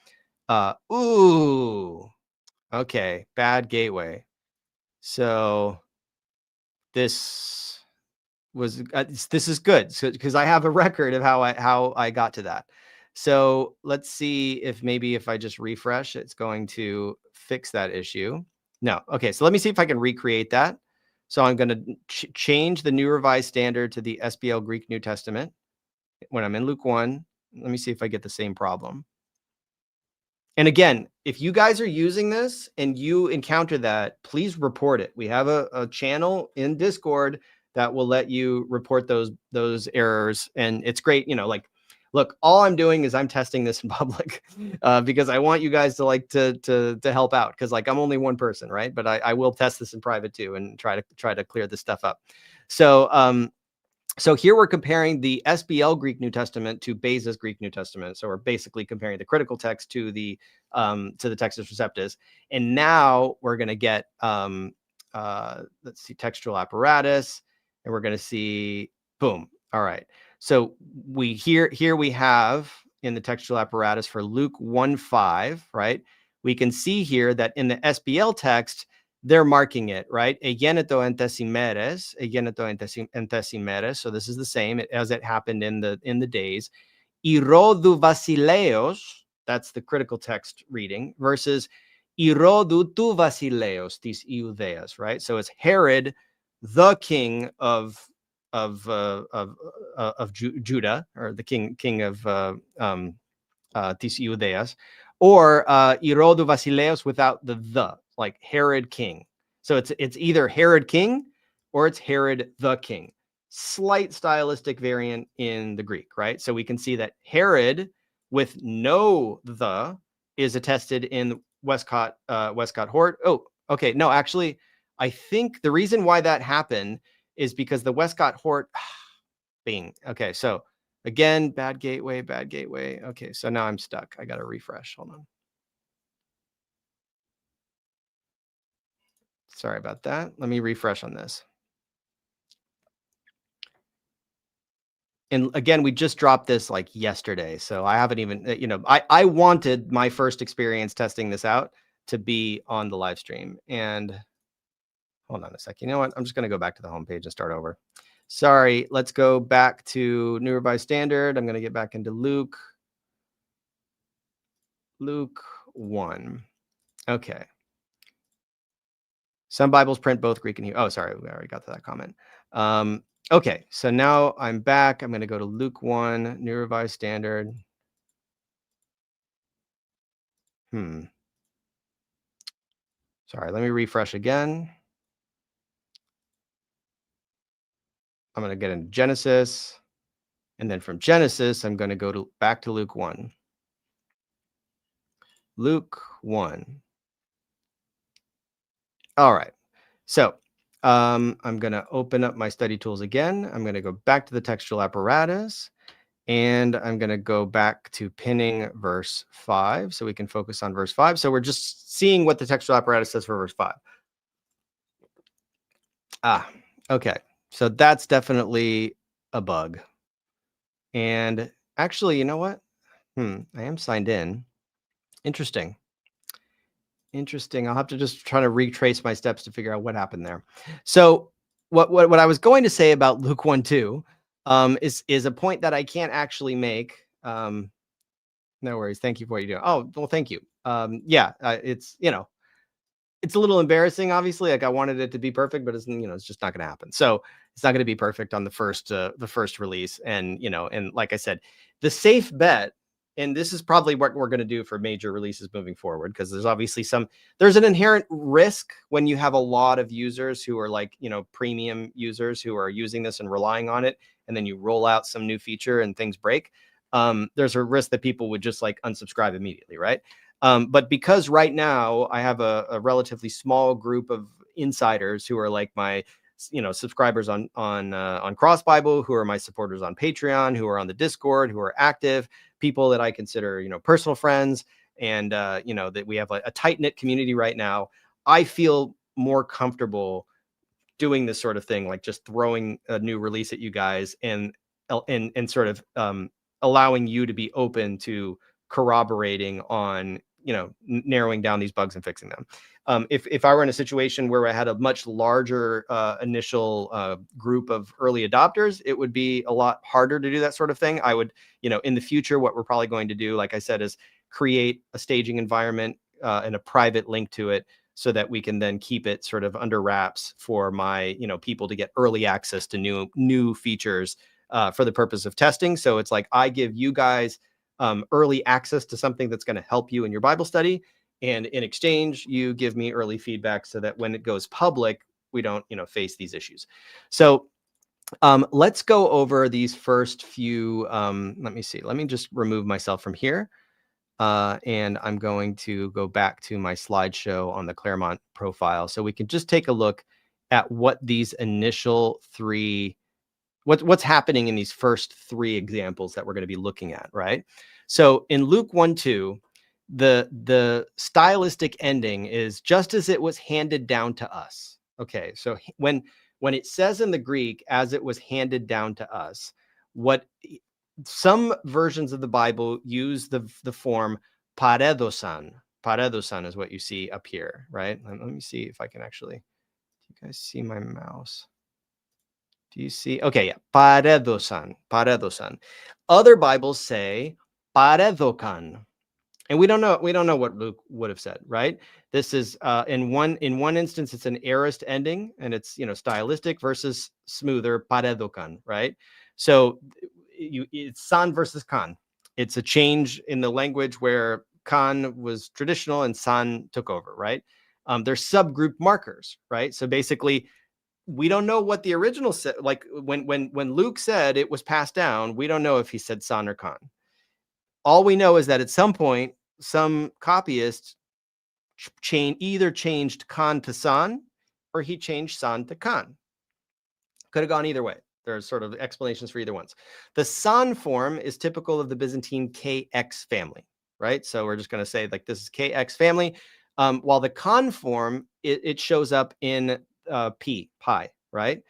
Okay, bad gateway. So this is good, because I have a record of how I got to that. So let's see if I just refresh, it's going to fix that issue. No. Okay, so let me see if I can recreate that. So I'm going to change the New Revised Standard to the SBL Greek New Testament when I'm in Luke 1. Let me see if I get the same problem. And again, if you guys are using this and you encounter that, please report it. We have a channel in Discord that will let you report those errors. And it's great, like, look, all I'm doing is I'm testing this in public because I want you guys to help out, because like I'm only one person, right? But I will test this in private too and try to clear this stuff up. So here we're comparing the SBL Greek New Testament to Beza's Greek New Testament. So we're basically comparing the critical text to the Textus Receptus. And now we're going to get, let's see, textual apparatus, and we're going to see, boom. All right. So here we have in the textual apparatus for Luke 1:5, right? We can see here that in the SBL text, they're marking it, right? Egeneto entesimeres. So this is the same as it happened in the days. Irodu Vasileos, that's the critical text reading, versus Irodu tu Vasileos, tis Iudeas, right? So it's Herod, the king of Judah, or the king of tis Iudeas, or Irodu Vasileos without the, like Herod king. So it's either Herod king or it's Herod the king. Slight stylistic variant in the Greek, right? So we can see that Herod with no the is attested in Westcott Hort. Oh, okay. No, actually, I think the reason why that happened is because the Westcott Hort bing. Okay, so again, bad gateway. Okay, so now I'm stuck. I got to refresh. Hold on. Sorry about that. Let me refresh on this. And again, we just dropped this like yesterday, so I haven't even, I wanted my first experience testing this out to be on the live stream. And hold on a sec. You know what? I'm just going to go back to the homepage and start over. Sorry, let's go back to New Revised Standard. I'm going to get back into Luke 1. Okay. Some Bibles print both Greek and Hebrew. Oh, sorry, we already got to that comment. Okay, so now I'm back. I'm going to go to Luke 1, New Revised Standard. Sorry, let me refresh again. I'm going to get into Genesis. And then from Genesis, I'm going to go back to Luke 1. Luke 1. All right. So I'm going to open up my study tools again. I'm going to go back to the textual apparatus. And I'm going to go back to pinning verse 5 so we can focus on verse 5. So we're just seeing what the textual apparatus says for verse 5. Okay. So that's definitely a bug. And actually, you know what? I am signed in. Interesting. I'll have to just try to retrace my steps to figure out what happened there. So what I was going to say about Luke 1:2 is a point that I can't actually make. No worries. Thank you for what you do. Oh, well, thank you. Yeah, it's it's a little embarrassing, obviously. Like I wanted it to be perfect, but it's just not going to happen. So it's not going to be perfect on the first release. And and like I said, the safe bet, and this is probably what we're going to do for major releases moving forward, because there's obviously there's an inherent risk when you have a lot of users who are like premium users who are using this and relying on it, and then you roll out some new feature and things break. There's a risk that people would just like unsubscribe immediately, right? But because right now I have a relatively small group of insiders who are like my subscribers on Cross Bible, who are my supporters on Patreon, who are on the Discord, who are active, people that I consider personal friends, and that we have a tight-knit community right now, I feel more comfortable doing this sort of thing, like just throwing a new release at you guys and sort of allowing you to be open to corroborating on narrowing down these bugs and fixing them. If I were in a situation where I had a much larger initial group of early adopters, it would be a lot harder to do that sort of thing. I would, in the future, what we're probably going to do, like I said, is create a staging environment and a private link to it, so that we can then keep it sort of under wraps for my people to get early access to new features for the purpose of testing. So it's like I give you guys early access to something that's going to help you in your Bible study, and in exchange, you give me early feedback so that when it goes public, we don't face these issues. So let's go over these first few. Let me see. Let me just remove myself from here. And I'm going to go back to my slideshow on the Claremont profile so we can just take a look at what these initial three, what's happening in these first three examples that we're going to be looking at, right? So in Luke 1:2, the stylistic ending is just as it was handed down to us. Okay, so when it says in the Greek, as it was handed down to us, what some versions of the Bible use the form paredosan. Paredosan is what you see up here, right? Let me see if I can actually. Do you guys see my mouse? Do you see? Okay, yeah, paredosan, paredosan. Other Bibles say paredokan, and we don't know what Luke would have said, right? This is in one instance, it's an aorist ending, and it's stylistic versus smoother paredokan, right? So it's san versus kan. It's a change in the language where kan was traditional and san took over, right? There's subgroup markers, right? So basically, we don't know what the original said. Like when Luke said it was passed down, we don't know if he said san or kan. All we know is that at some point, some copyist either changed kan to san or he changed san to kan. Could have gone either way. There's sort of explanations for either ones. The san form is typical of the Byzantine KX family, right? So we're just going to say like this is KX family, while the kan form, it shows up in pi, right?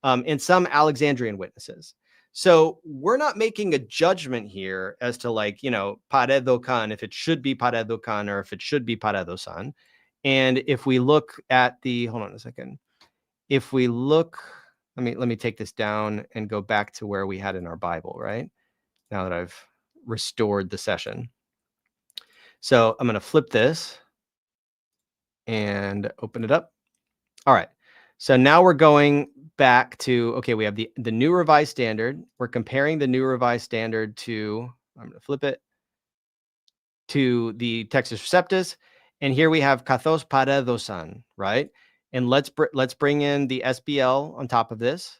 In some Alexandrian witnesses. So we're not making a judgment here as to like, paredo kan, if it should be paredo kan or if it should be paredo san. And if we look at hold on a second. If we look, let me take this down and go back to where we had in our Bible, right? Now that I've restored the session. So I'm going to flip this and open it up. All right. So now we're going back to, okay, we have the new revised standard. We're comparing the new revised standard to, I'm going to flip it, to the Textus Receptus. And here we have kathos paradosan, right? And let's bring in the SBL on top of this.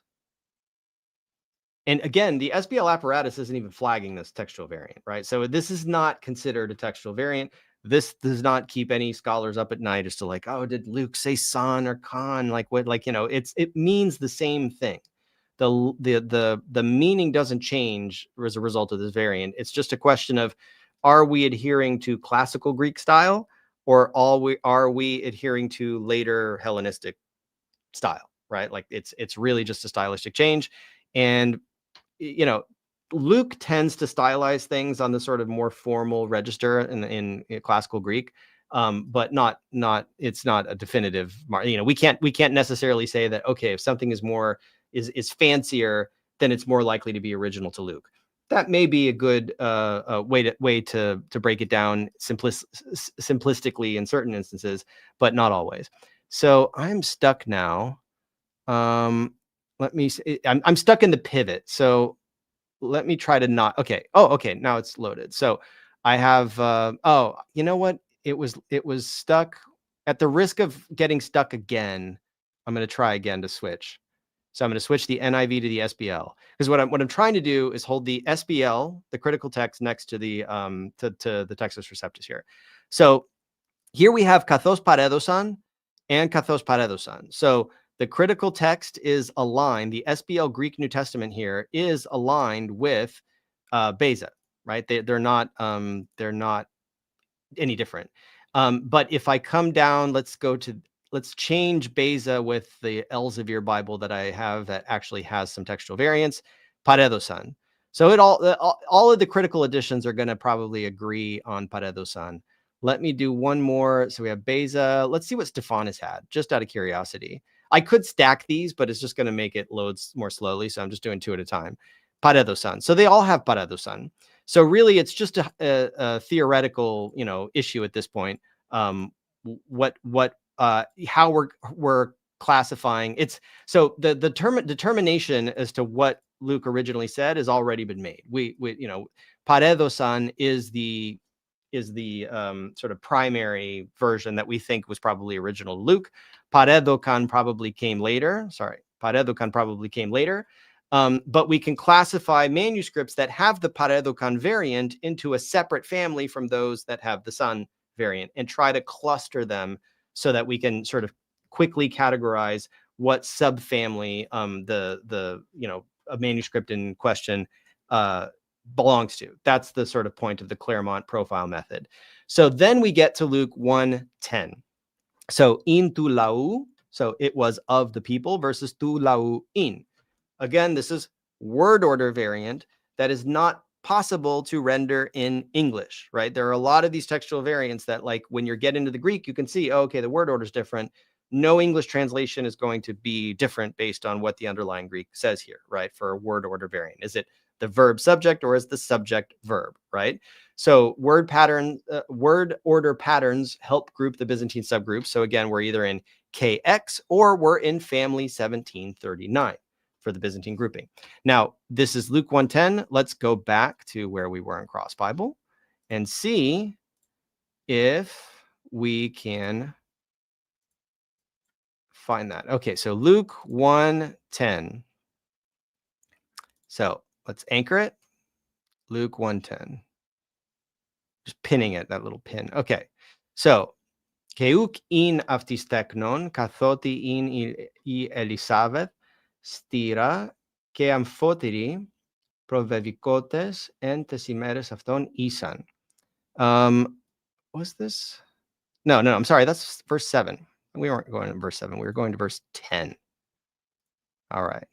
And again, the SBL apparatus isn't even flagging this textual variant, right? So this is not considered a textual variant. This does not keep any scholars up at night as to like, oh, did Luke say son or con? Like what? Like, you know, it means the same thing. The meaning doesn't change as a result of this variant. It's just a question of, are we adhering to classical Greek style, or are we adhering to later Hellenistic style, right? Like it's really just a stylistic change. And you know, Luke tends to stylize things on the sort of more formal register in classical Greek, but not it's not a definitive. You know, we can't necessarily say that, okay, if something is more is fancier, then it's more likely to be original to Luke. That may be a good way to break it down simplistically in certain instances, but not always. So I'm stuck now. Let me see. I'm stuck in the pivot. So let me try to not. Okay. Oh, okay. Now it's loaded. So I have. Oh, you know what? It was stuck. At the risk of getting stuck again, I'm going to try again to switch. So I'm going to switch the NIV to the SBL, because what I'm trying to do is hold the SBL, the critical text, next to the to the Textus Receptus here. So here we have kathos paradosan and kathos paradosan. So the critical text is aligned. The SBL Greek New Testament here is aligned with Beza, right? They're not any different. But if I come down, let's change Beza with the Elsevier Bible that I have that actually has some textual variants, Paredosan. So all of the critical editions are going to probably agree on Paredosan. Let me do one more. So we have Beza. Let's see what Stephanus had, just out of curiosity. I could stack these, but it's just going to make it load more slowly. So I'm just doing two at a time. Paredosan. So they all have Paredosan. So really, it's just a theoretical, issue at this point. How we're classifying it's so the determination as to what Luke originally said has already been made. We Paredosan is the sort of primary version that we think was probably original to Luke. Paredokan probably came later. Paredokan probably came later. But we can classify manuscripts that have the Paredokan variant into a separate family from those that have the Son variant, and try to cluster them so that we can sort of quickly categorize what subfamily a manuscript in question belongs to. That's the sort of point of the Claremont profile method. So then we get to Luke 1:10. So in tu lau, so it was of the people, versus tu lau in. Again, this is word order variant that is not possible to render in English, right? There are a lot of these textual variants that, like, when you get into the Greek, you can see, oh, okay, the word order is different. No English translation is going to be different based on what the underlying Greek says here, right? For a word order variant, is it the verb subject or is the subject verb, right? So word order patterns help group the Byzantine subgroups. So again, we're either in KX or we're in family 1739 for the Byzantine grouping. Now, this is Luke 1:10. Let's go back to where we were in Cross Bible and see if we can find that. Okay, so Luke 1:10. So let's anchor it. Luke 1:10. Just pinning it, that little pin. Okay, so Keuk in aftisteknon kathoti in I Elisabeth stira ke amphotiri provevikotes and tesimeres afton isan. Was this? No, I'm sorry. That's verse 7. We weren't going to verse 7. We were going to verse 10. All right.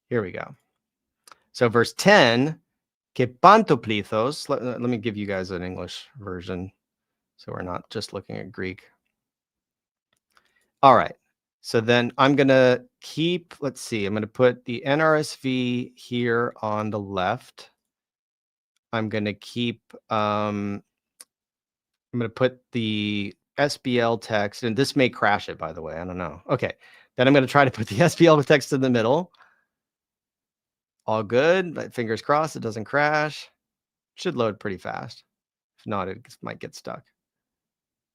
Here we go. So verse 10, ke pantoplithos. Let me give you guys an English version so we're not just looking at Greek. All right. So then I'm going to keep, let's see, I'm going to put the NRSV here on the left. I'm going to keep, I'm going to put the SBL text, and this may crash it, by the way. I don't know. Okay. Then I'm going to try to put the SBL text in the middle. All good. But fingers crossed it doesn't crash. Should load pretty fast. If not, it might get stuck.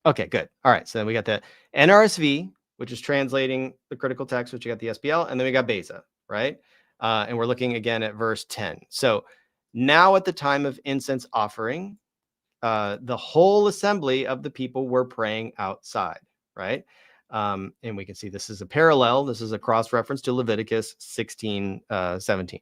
Okay, good. All right. So then we got the NRSV, which is translating the critical text, which you got the SBL, and then we got Beza, right? And we're looking again at verse 10. So now at the time of incense offering, the whole assembly of the people were praying outside, right? And we can see this is a parallel. This is a cross-reference to Leviticus 16, 17.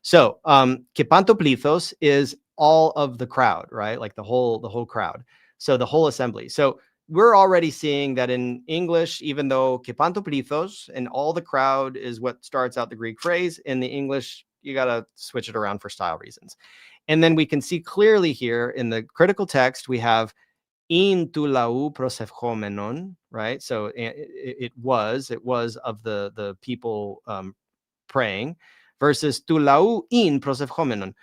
So kepantoplithos is all of the crowd, right? Like the whole crowd. So the whole assembly. So we're already seeing that in English, even though kepantoplithos and all the crowd is what starts out the Greek phrase, in the English, you got to switch it around for style reasons. And then we can see clearly here in the critical text, we have in tu lau prosephomenon, right? So it was of the people praying, versus tu lau in prosephomenon.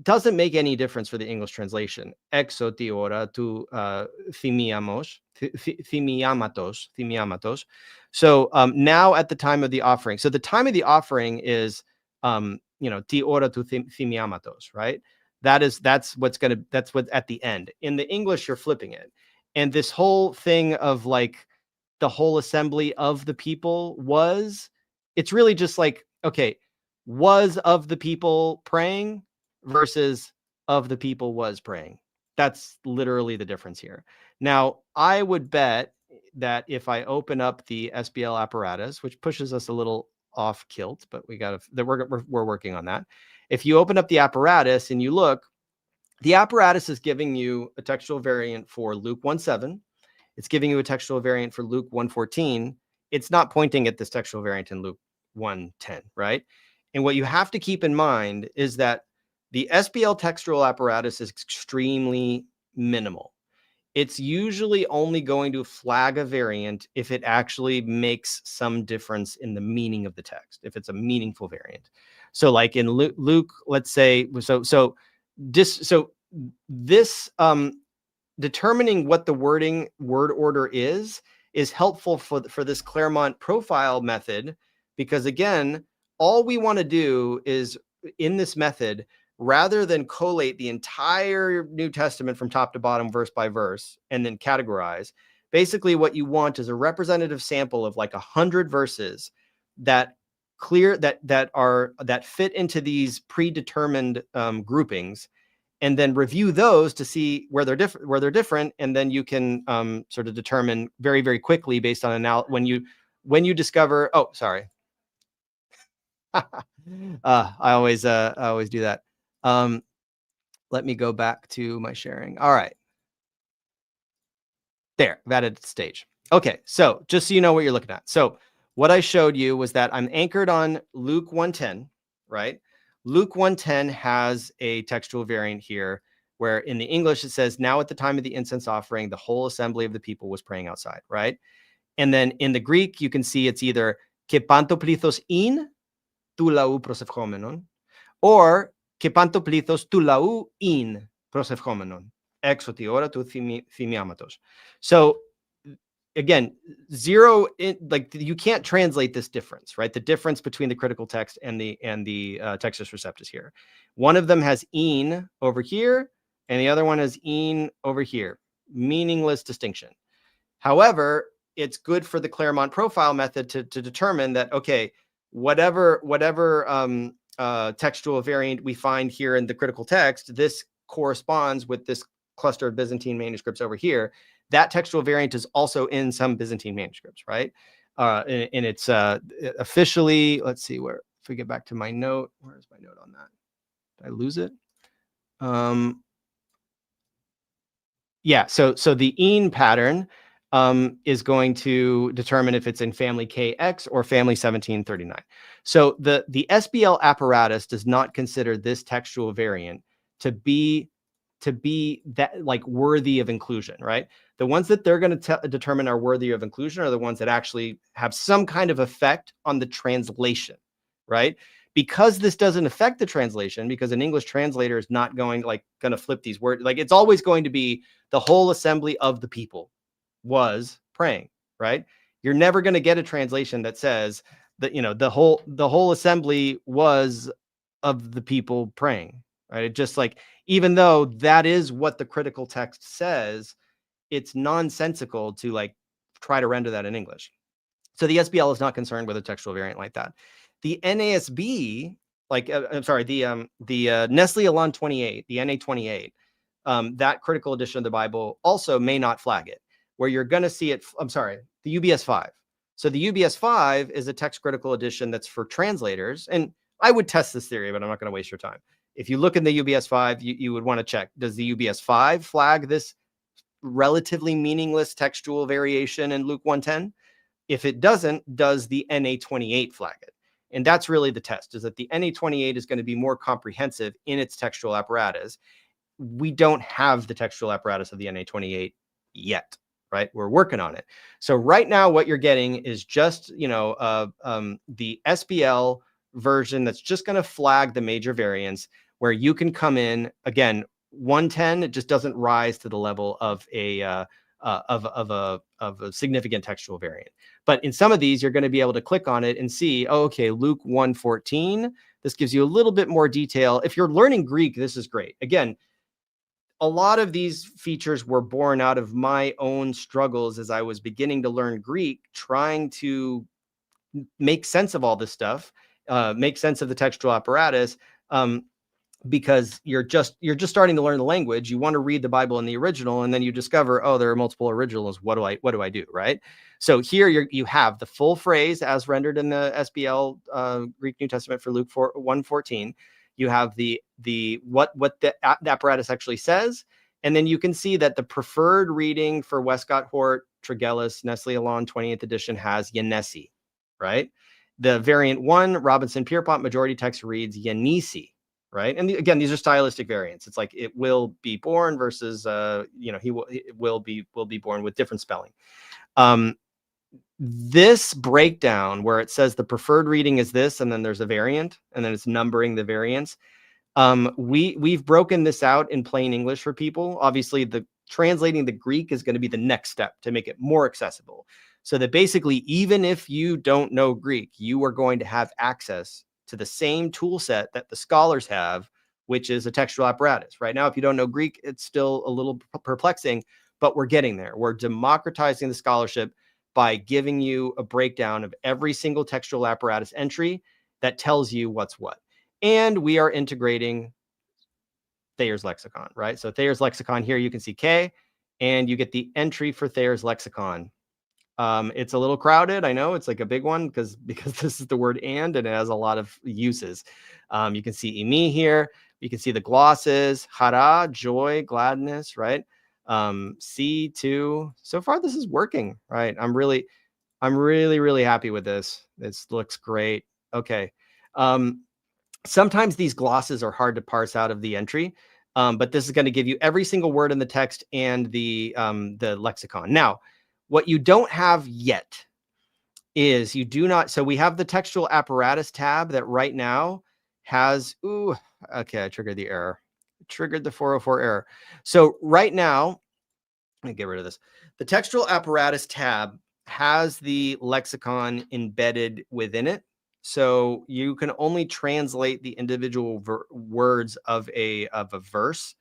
Doesn't make any difference for the English translation. Exo ti ora tu thimiamatos. So now at the time of the offering. So the time of the offering is ti ora tu thimiamatos, right? That's what's at the end. In the English, you're flipping it. And this whole thing of like the whole assembly of the people it's really just like, okay, was of the people praying versus of the people was praying. That's literally the difference here. Now, I would bet that if I open up the SBL apparatus, which pushes us a little off kilt, but we're working on that. If you open up the apparatus and you look, the apparatus is giving you a textual variant for Luke 1:7. It's giving you a textual variant for Luke 1:14. It's not pointing at this textual variant in Luke 1:10, right? And what you have to keep in mind is that the SBL textual apparatus is extremely minimal. It's usually only going to flag a variant if it actually makes some difference in the meaning of the text, if it's a meaningful variant. So like in Luke, let's say, so this determining what the word order is helpful for this Claremont profile method, because again, all we want to do is in this method, rather than collate the entire New Testament from top to bottom, verse by verse, and then categorize, basically what you want is a representative sample of like 100 verses that fit into these predetermined groupings, and then review those to see where they're different, and then you can sort of determine very, very quickly based on when you discover. Oh, sorry. I always do that. Let me go back to my sharing. All right. There, I've added stage. Okay, so just so you know what you're looking at. So what I showed you was that I'm anchored on Luke 1:10, right? Luke 1:10 has a textual variant here where in the English it says, now at the time of the incense offering, the whole assembly of the people was praying outside, right? And then in the Greek, you can see it's either kepantoplithos in tu lau prosephomenon, or kepantoplithos tu lau in prosephomenon, exo ti ora tu thimiamatos. So again, you can't translate this difference, right? The difference between the critical text and the Textus Receptus here. One of them has in over here, and the other one has in over here. Meaningless distinction. However, it's good for the Claremont profile method to determine that, okay, whatever textual variant we find here in the critical text, this corresponds with this cluster of Byzantine manuscripts over here. That textual variant is also in some Byzantine manuscripts, right? And it's officially, let's see where, if we get back to my note, where's my note on that? Did I lose it? Yeah, so the in pattern is going to determine if it's in family KX or family 1739. So the SBL apparatus does not consider this textual variant to be that like worthy of inclusion, right? The ones that they're going to determine are worthy of inclusion are the ones that actually have some kind of effect on the translation, right? Because this doesn't affect the translation, because an English translator is not going to flip these words. Like it's always going to be the whole assembly of the people, was praying, right? You're never going to get a translation that says that, the whole assembly was of the people praying, right? It just like, even though that is what the critical text says, it's nonsensical to like try to render that in English. So the SBL is not concerned with a textual variant like that. The NASB, like I'm sorry, the Nestle Aland 28, the NA 28, that critical edition of the Bible also may not flag it. Where you're going to see it, I'm sorry, the UBS 5. So the UBS 5 is a text critical edition that's for translators, and I would test this theory, but I'm not going to waste your time. If you look in the UBS 5, you would want to check, does the UBS 5 flag this relatively meaningless textual variation in Luke 1:10? If it doesn't, does the NA28 flag it? And that's really the test, is that the NA28 is going to be more comprehensive in its textual apparatus. We don't have the textual apparatus of the NA28 yet, right? We're working on it. So right now, what you're getting is just, the SBL version that's just going to flag the major variants, where you can come in again. 110, it just doesn't rise to the level of a significant textual variant. But in some of these, you're going to be able to click on it and see, oh, okay, Luke 1:14. This gives you a little bit more detail. If you're learning Greek, this is great. Again, a lot of these features were born out of my own struggles as I was beginning to learn Greek, trying to make sense of all this stuff, make sense of the textual apparatus. Because you're just starting to learn the language. You want to read the Bible in the original, and then you discover, oh, there are multiple originals. What do I do, right? So here you have the full phrase as rendered in the SBL Greek New Testament for Luke 1:14. You have the what the apparatus actually says, and then you can see that the preferred reading for Westcott Hort, Tregelles, Nestle Aland 20th edition has Yenesi, right? The variant 1, Robinson Pierpont majority text reads Yenisi. Right. And again, these are stylistic variants. It's like it will be born versus, it will be born with different spelling. This breakdown where it says the preferred reading is this, and then there's a variant, and then it's numbering the variants. We've broken this out in plain English for people. Obviously, the translating the Greek is going to be the next step to make it more accessible. So that basically, even if you don't know Greek, you are going to have access to the same tool set that the scholars have, which is a textual apparatus. Right now, if you don't know Greek, it's still a little perplexing, but we're getting there. We're democratizing the scholarship by giving you a breakdown of every single textual apparatus entry that tells you what's what. And we are integrating Thayer's lexicon, right? So Thayer's lexicon here, you can see K, and you get the entry for Thayer's lexicon. It's a little crowded. I know it's like a big one because this is the word and it has a lot of uses. You can see imi here. You can see the glosses, hara, joy, gladness, right? C2. So far, this is working, right? I'm really, really happy with this. This looks great. Okay. Sometimes these glosses are hard to parse out of the entry, but this is going to give you every single word in the text and the lexicon. Now, what you don't have yet is you do not. So we have the textual apparatus tab that right now has, okay, I triggered the error. Triggered the 404 error. So right now, let me get rid of this. The textual apparatus tab has the lexicon embedded within it. So you can only translate the individual words of a verse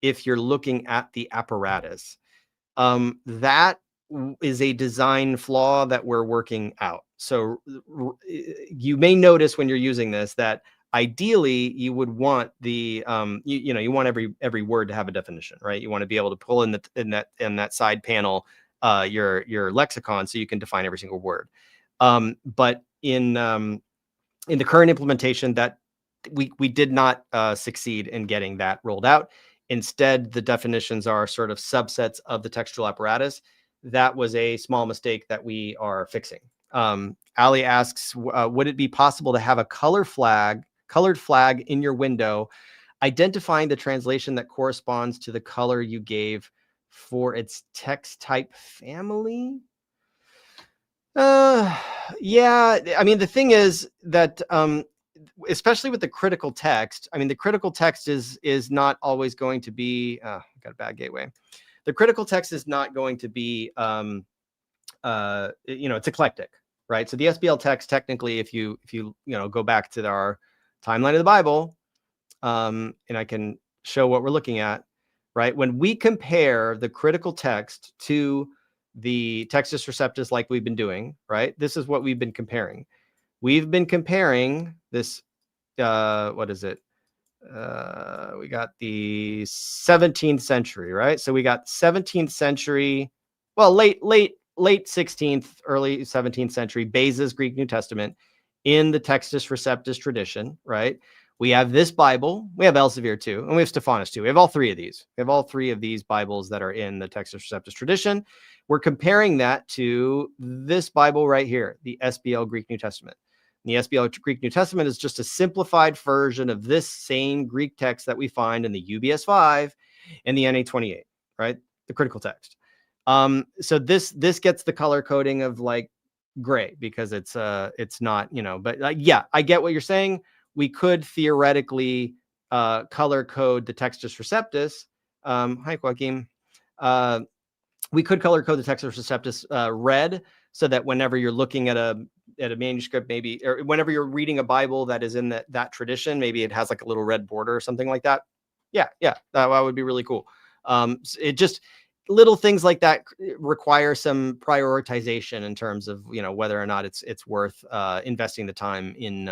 if you're looking at the apparatus. That is a design flaw that we're working out. So you may notice when you're using this that ideally you would want the you want every word to have a definition, right? You want to be able to pull in that side panel your lexicon so you can define every single word. But in the current implementation, that we did not succeed in getting that rolled out. Instead, the definitions are sort of subsets of the textual apparatus. That was a small mistake that we are fixing. Ali asks, would it be possible to have a colored flag in your window, identifying the translation that corresponds to the color you gave for its text type family? Yeah, I mean, the thing is that especially with the critical text, I mean, the critical text is not always going to be, got a bad gateway. the critical text is not going to be, it's eclectic, right? So the SBL text, technically, if you go back to our timeline of the Bible, and I can show what we're looking at, right? When we compare the critical text to the Textus Receptus, like we've been doing, right? This is what we've been comparing. We've been comparing this, what is it? We got the 17th century, right? So we got 17th century, well, late 16th, early 17th century, Beza's Greek New Testament in the Textus Receptus tradition, right? We have this Bible, we have Elsevier too, and we have Stephanus too. We have all three of these. We have all three of these Bibles that are in the Textus Receptus tradition. We're comparing that to this Bible right here, the SBL Greek New Testament. The SBL Greek New Testament is just a simplified version of this same Greek text that we find in the UBS 5 and the NA 28, right? The critical text. So this gets the color coding of like gray because it's not, but yeah, I get what you're saying. We could theoretically color code the Textus Receptus. Hi, Joaquin. We could color code the Textus Receptus red, so that whenever you're looking at a manuscript, maybe, or whenever you're reading a Bible that is in that tradition, maybe it has like a little red border or something like that. Yeah, that would be really cool. It just, little things like that require some prioritization in terms of, whether or not it's worth investing the time in,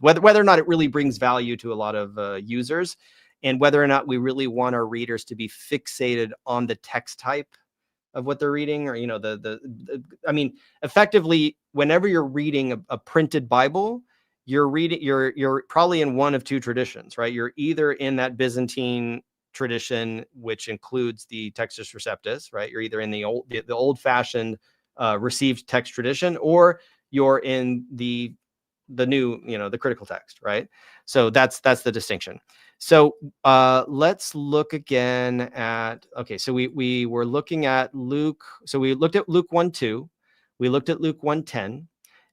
whether or not it really brings value to a lot of users, and whether or not we really want our readers to be fixated on the text type of what they're reading, or I mean, effectively, whenever you're reading a printed Bible, you're probably in one of two traditions, right? You're either in that Byzantine tradition, which includes the Textus Receptus, right? You're either in the old-fashioned received text tradition, or you're in the new, the critical text, right? So that's the distinction. So let's look again at, okay, so we were looking at Luke. So we looked at Luke 1:2. We looked at Luke 1:10.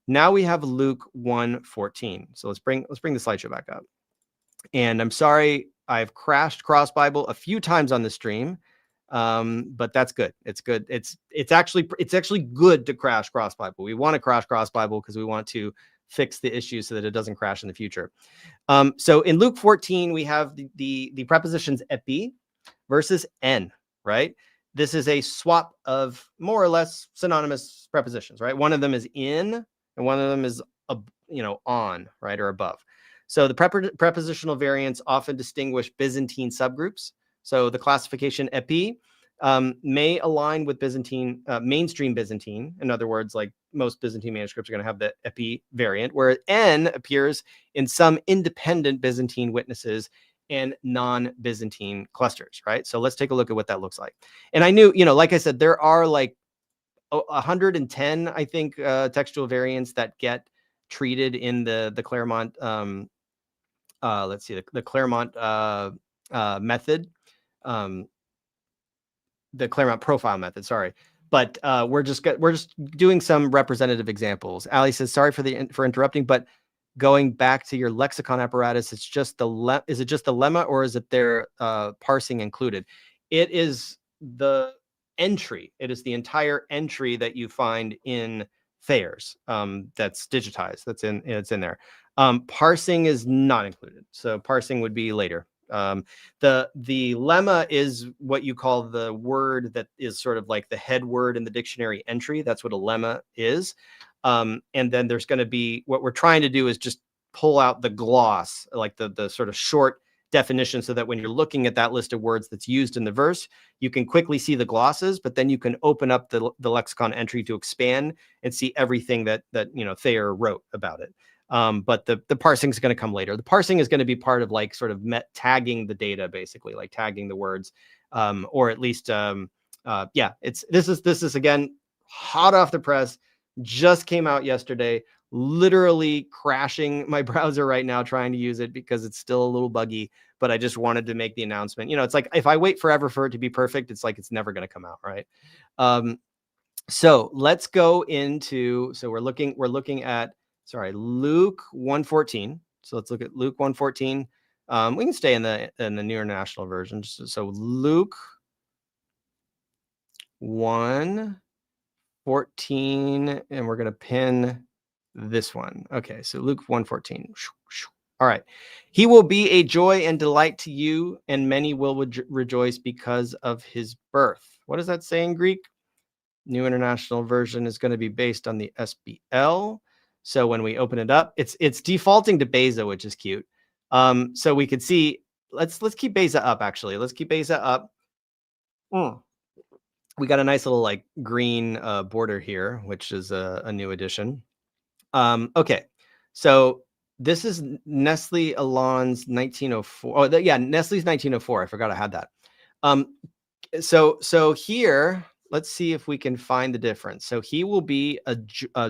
Now we have Luke 1:14. So let's bring the slideshow back up. And I'm sorry, I've crashed Cross Bible a few times on the stream, but that's good. It's good. It's actually good to crash Cross Bible. We want to crash Cross Bible because we want to fix the issue so that it doesn't crash in the future. So in Luke 14, we have the prepositions epi versus en, right? This is a swap of more or less synonymous prepositions, right? One of them is in, and one of them is on, right, or above. So the prepositional variants often distinguish Byzantine subgroups. So the classification epi may align with Byzantine, mainstream Byzantine. In other words, like most Byzantine manuscripts are going to have the epi variant, where en appears in some independent Byzantine witnesses and non-Byzantine clusters, right? So let's take a look at what that looks like. And I knew, like I said, there are like 110, I think, textual variants that get treated in the Claremont, let's see, the Claremont method, the Claremont profile method, sorry. But we're just doing some representative examples. Ali says, sorry for interrupting, but going back to your lexicon apparatus, it's just is it just the lemma, or is it their parsing included? It is the entry. It is the entire entry that you find in Thayer's that's digitized. It's in there. Parsing is not included. So parsing would be later. The lemma is what you call the word that is sort of like the head word in the dictionary entry. That's what a lemma is. And then there's going to be, what we're trying to do is just pull out the gloss, like the sort of short definition, so that when you're looking at that list of words that's used in the verse, you can quickly see the glosses, but then you can open up the lexicon entry to expand and see everything that Thayer wrote about it. But the parsing is going to come later. The parsing is going to be part of like sort of tagging the data, basically, like tagging the words, or at least, this is again, hot off the press, just came out yesterday, literally crashing my browser right now trying to use it because it's still a little buggy, but I just wanted to make the announcement. It's like, if I wait forever for it to be perfect, it's like, it's never going to come out, right? So let's go into, so we're looking at, Luke 1:14. So let's look at Luke 1:14. We can stay in the New International Version. So Luke 1:14, and we're going to pin this one. Okay, so Luke 1:14. All right. He will be a joy and delight to you, and many will rejoice because of his birth. What does that say in Greek? New International Version is going to be based on the SBL. So when we open it up, it's defaulting to Beza, which is cute. So we could see, let's keep Beza up, actually. Let's keep Beza up. We got a nice little like green border here, which is a new addition. Okay, so this is Nestle Alan's 1904. Oh, yeah, Nestle's 1904. I forgot I had that. So here, let's see if we can find the difference. So he will be a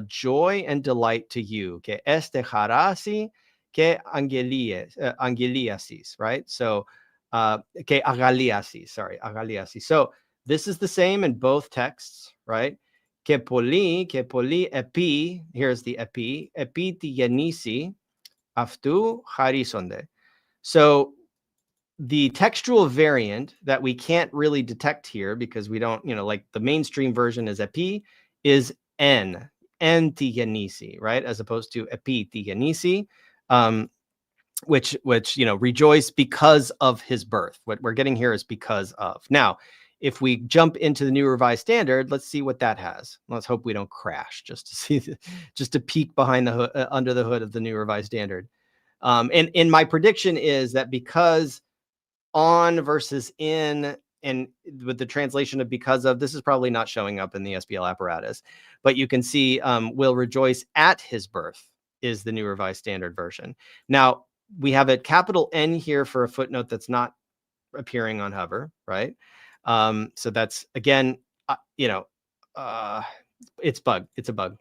joy and delight to you. Que estejarasi, que angeliasis, right? So que agaliasis, sorry, agaliasis. So this is the same in both texts, right? Que poli epi, here's the epi ti genisi, aftu harisonde. So the textual variant that we can't really detect here because we don't, like the mainstream version is epi, is en ti genisi, right? As opposed to epi ti genisi, which rejoice because of his birth. What we're getting here is because of. Now, if we jump into the New Revised Standard, let's see what that has. Let's hope we don't crash just to see, just to peek behind the hood, under the hood of the New Revised Standard. And my prediction is that because on versus in, and with the translation of because of, this is probably not showing up in the SBL apparatus, but you can see will rejoice at his birth is the New Revised Standard Version. Now, we have a capital N here for a footnote that's not appearing on hover, right? So that's, again, it's a bug.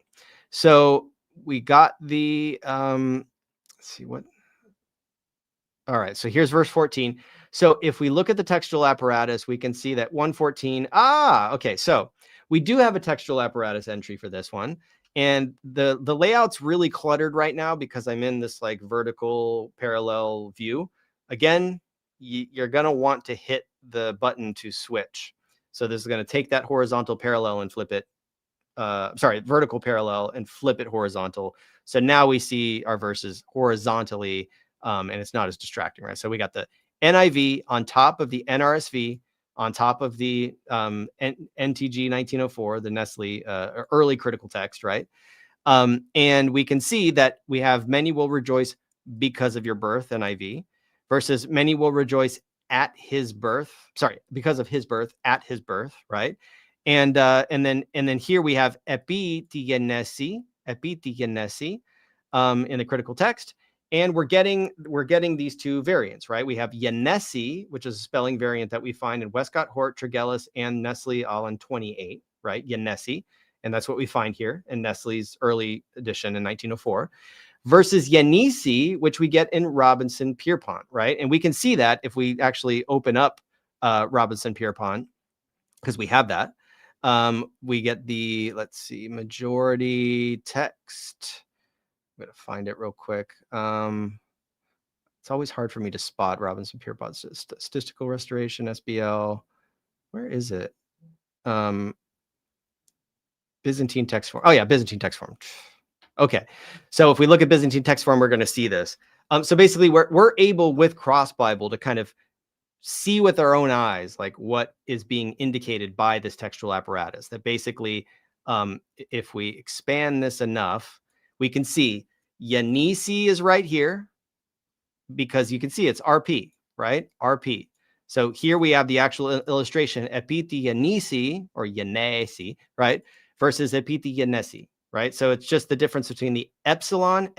So we got the, let's see what. All right, so here's verse 14. So if we look at the textual apparatus, we can see that 1:14. Okay, so we do have a textual apparatus entry for this one. And the layout's really cluttered right now because I'm in this like vertical parallel view. Again, you're going to want to hit the button to switch. So this is going to take that horizontal parallel and flip it. Vertical parallel and flip it horizontal. So now we see our verses horizontally, and it's not as distracting, right? So we got the NIV on top of the NRSV, on top of the NTG 1904, the Nestle early critical text, right? And we can see that we have many will rejoice because of your birth, NIV, versus many will rejoice at his birth. Sorry, because of his birth, at his birth, right? And then here we have epi ti genesi in the critical text. And we're getting these two variants, right? We have Yenesi, which is a spelling variant that we find in Westcott, Hort, Tregelles, and Nestle Aland 28, right? Yenesi. And that's what we find here in Nestle's early edition in 1904, versus Yenisi, which we get in Robinson Pierpont, right? And we can see that if we actually open up Robinson Pierpont, because we have that. We get the, let's see, majority text. I'm going to find it real quick. It's always hard for me to spot Robinson Pierpont statistical restoration, SBL. Where is it? Byzantine text form. Oh yeah, Byzantine text form. Okay, so if we look at Byzantine text form, we're going to see this. So basically, we're able with Cross Bible to kind of see with our own eyes like what is being indicated by this textual apparatus. That basically, if we expand this enough, we can see Yenisi is right here, because you can see it's RP, right? RP. So here we have the actual illustration, epiti Yenisi, or Yenesi, right? Versus epiti Yenesi, right? So it's just the difference between the epsilon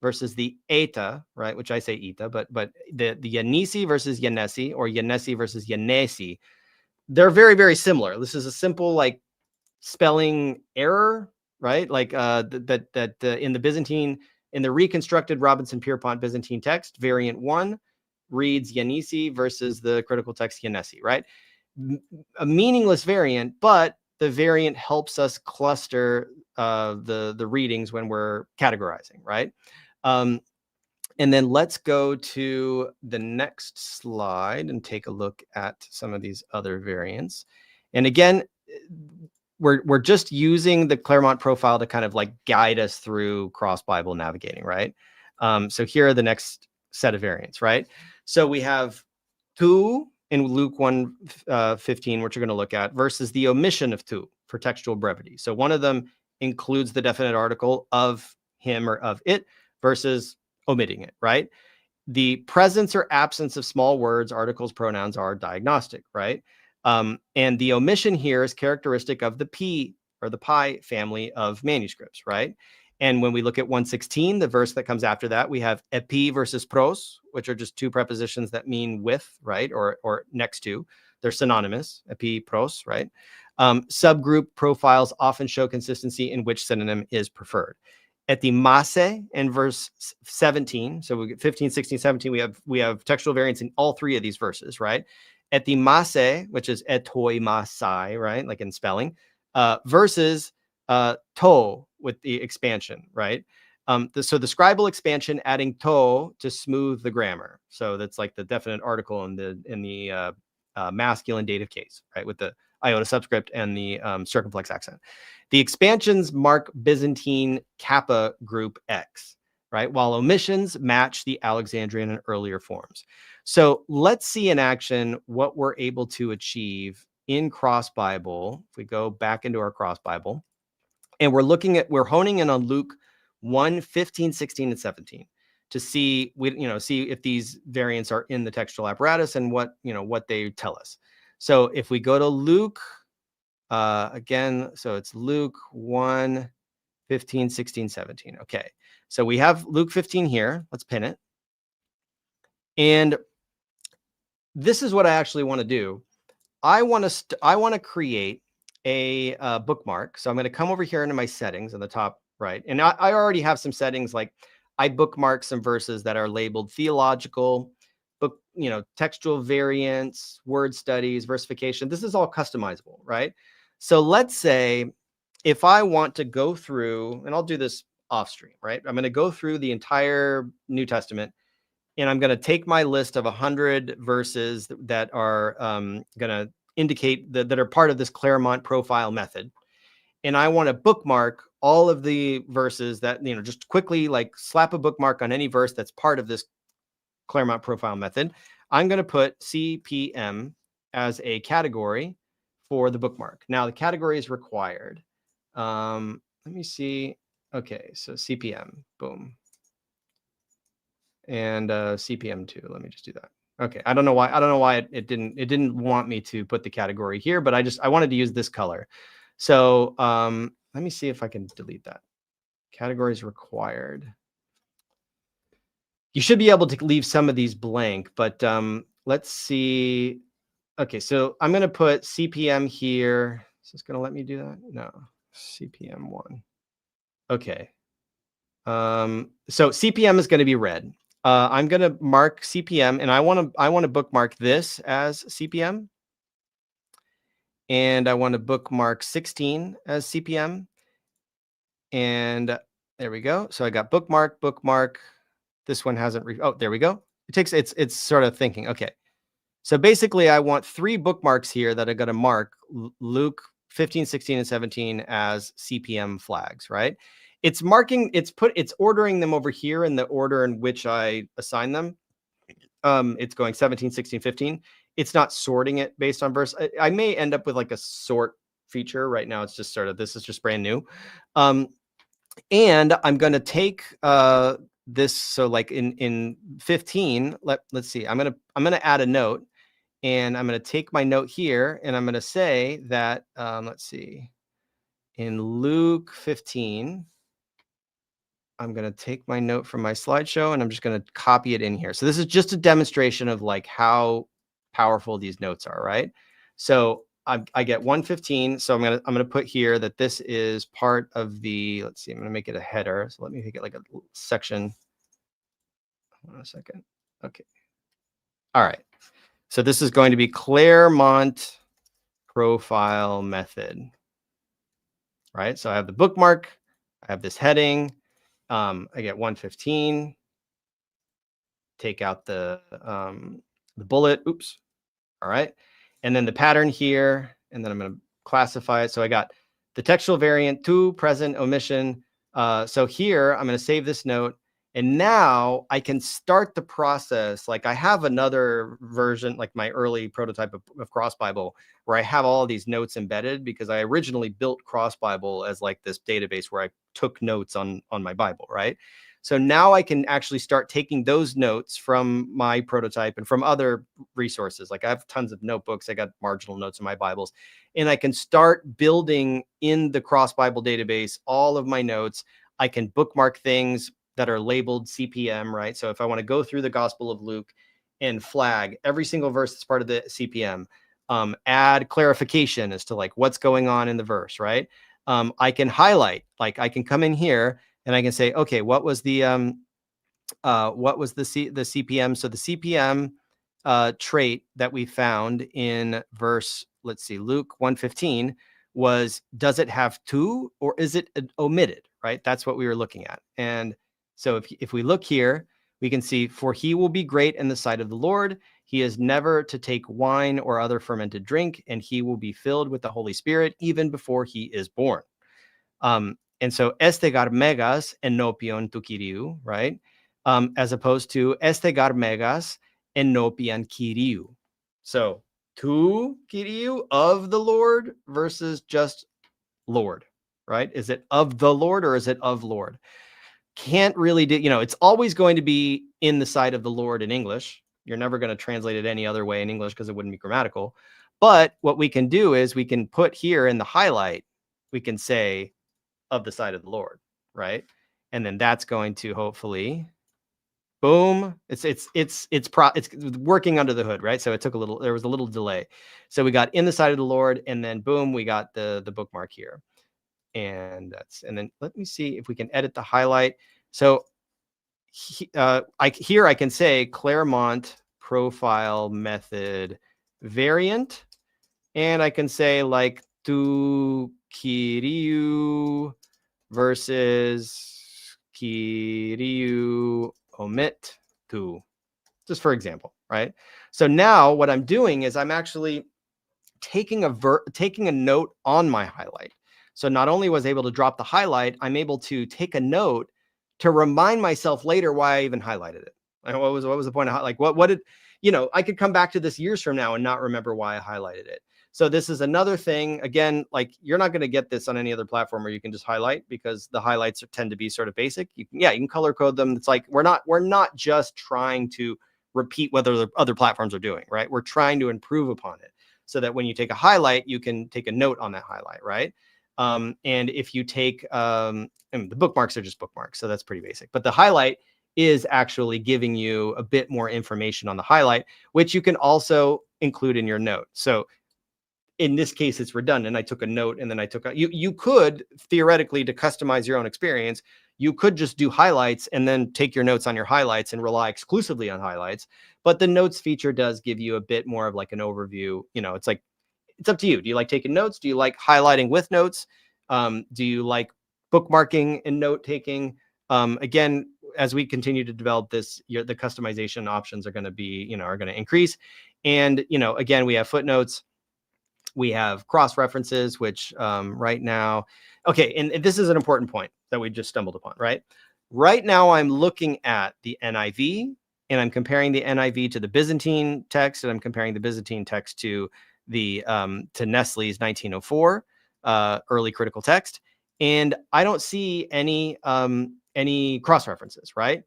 versus the eta, right? Which I say eta, but the Yenisi versus Yenesi, or Yenesi versus Yenesi, they're very, very similar. This is a simple like spelling error, right? Like that in the Byzantine, in the reconstructed Robinson Pierpont Byzantine text, variant 1 reads Yenisi versus the critical text Yenesi, right? A meaningless variant, but the variant helps us cluster the readings when we're categorizing, right? And then let's go to the next slide and take a look at some of these other variants. And again, we're just using the Claremont profile to kind of like guide us through cross Bible navigating, right? So here are the next set of variants, right? So we have tu in Luke 1:15, which you're going to look at, versus the omission of tu for textual brevity. So one of them includes the definite article of him or of it versus omitting it, right? The presence or absence of small words, articles, pronouns are diagnostic, right? And the omission here is characteristic of the P or the pi family of manuscripts, right? And when we look at 116, the verse that comes after that, we have epi versus pros, which are just two prepositions that mean with, right? Or next to. They're synonymous, epi, pros, right? Subgroup profiles often show consistency in which synonym is preferred. At the mase in verse 17, so we get 15, 16, 17, we have textual variants in all three of these verses, right? At the mase, which is etoi masai, right? Like in spelling, versus to with the expansion, right? So the scribal expansion adding to smooth the grammar. So that's like the definite article in the masculine dative case, right? With the iota subscript and the circumflex accent. The expansions mark Byzantine Kappa group X, right? While omissions match the Alexandrian and earlier forms. So let's see in action what we're able to achieve in Cross Bible. If we go back into our Cross Bible, and we're honing in on Luke 1, 15, 16, and 17 to see if these variants are in the textual apparatus and what they tell us. So if we go to Luke, again, so it's Luke 1, 15, 16, 17. Okay, so we have Luke 15 here. Let's pin it. And this is what I actually want to do. I want to create a bookmark. So I'm going to come over here into my settings in the top right. And I already have some settings, like I bookmark some verses that are labeled theological, textual variants, word studies, versification. This is all customizable, right? So let's say if I want to go through, and I'll do this off stream, right? I'm going to go through the entire New Testament, and I'm going to take my list of 100 verses that are going to indicate that are part of this Claremont profile method. And I want to bookmark all of the verses that, just quickly like slap a bookmark on any verse that's part of this Claremont profile method. I'm going to put CPM as a category for the bookmark. Now the category is required. Let me see. Okay, so CPM, boom. And CPM2. Let me just do that. Okay, I don't know why it didn't want me to put the category here, but I wanted to use this color. So let me see if I can delete that. Categories required. You should be able to leave some of these blank, but let's see. Okay, so I'm going to put CPM here. Is this going to let me do that? No, CPM1. Okay. So CPM is going to be red. I'm going to mark CPM, and I want to bookmark this as CPM, and I want to bookmark 16 as CPM, and there we go. So I got bookmark. This one hasn't. Oh, there we go. It's sort of thinking. Okay. So basically, I want 3 bookmarks here that are going to mark Luke 15, 16, and 17 as CPM flags, right? It's ordering them over here in the order in which I assign them. It's going 17, 16, 15. It's not sorting it based on verse. I may end up with like a sort feature. Right now, it's just this is just brand new. And I'm going to take this. So like in 15, let's see. I'm going to add a note. And I'm going to take my note here, and I'm going to say that, let's see, in Luke 15, I'm going to take my note from my slideshow, and I'm just going to copy it in here. So this is just a demonstration of like how powerful these notes are, right? So I get 115. So I'm going to put here that this is part of the, let's see, I'm going to make it a header. So let me make it like a section. Hold on a second. Okay. All right. So this is going to be Claremont profile method, right? So I have the bookmark, I have this heading, I get 115, take out the bullet, oops, all right. And then the pattern here, and then I'm going to classify it. So I got the textual variant, to, present, omission. So here I'm going to save this note. And now I can start the process. Like I have another version, like my early prototype of Cross Bible, where I have all of these notes embedded, because I originally built Cross Bible as like this database where I took notes on my Bible, right? So now I can actually start taking those notes from my prototype and from other resources. Like I have tons of notebooks. I got marginal notes in my Bibles, and I can start building in the Cross Bible database all of my notes. I can bookmark things that are labeled CPM, right? So if I want to go through the Gospel of Luke and flag every single verse that's part of the CPM, add clarification as to like what's going on in the verse, right? I can highlight, like I can come in here and I can say, okay, what was the CPM? So the CPM trait that we found in verse, let's see, Luke 1:15 was, does it have to, or is it omitted, right? That's what we were looking at. And so if we look here, we can see, for he will be great in the sight of the Lord. He is never to take wine or other fermented drink, and he will be filled with the Holy Spirit even before he is born. And so estegar megas enopion tu Kyriou, right? As opposed to estegar megas enopian Kyriou. So tu Kyriou, of the Lord, versus just Lord, right? Is it of the Lord or is it of Lord? Can't really do, it's always going to be in the sight of the Lord in English. You're never going to translate it any other way in English because it wouldn't be grammatical. But what we can do is we can put here in the highlight, we can say of the sight of the Lord, right? And then that's going to hopefully, boom, it's working under the hood, right? So there was a little delay. So we got in the sight of the Lord, and then boom, we got the bookmark here. And then let me see if we can edit the highlight. So here I can say Claremont profile method variant, and I can say like tu Kyriou versus Kyriou omit tu, just for example, right? So now what I'm doing is I'm actually taking a note on my highlight. So not only was I able to drop the highlight, I'm able to take a note to remind myself later why I even highlighted it. Like, what was the point of like what did I could come back to this years from now and not remember why I highlighted it. So this is another thing. Again, like you're not going to get this on any other platform where you can just highlight, because the highlights tend to be sort of basic. You can color code them. It's like we're not just trying to repeat what the other platforms are doing, right? We're trying to improve upon it, so that when you take a highlight, you can take a note on that highlight, right? And if you take, the bookmarks are just bookmarks, so that's pretty basic. But the highlight is actually giving you a bit more information on the highlight, which you can also include in your note. So in this case, it's redundant. I took a note and then I took you could theoretically, to customize your own experience, you could just do highlights and then take your notes on your highlights and rely exclusively on highlights. But the notes feature does give you a bit more of like an overview. It's like, it's up to you. Do you like taking notes? Do you like highlighting with notes? Do you like bookmarking and note taking? Again, as we continue to develop this, the customization options are going to be, are going to increase. And, again, we have footnotes. We have cross references, which right now, okay, and this is an important point that we just stumbled upon, right? Right now, I'm looking at the NIV, and I'm comparing the NIV to the Byzantine text, and I'm comparing the Byzantine text to to Nestle's 1904 early critical text, and I don't see any cross references, right?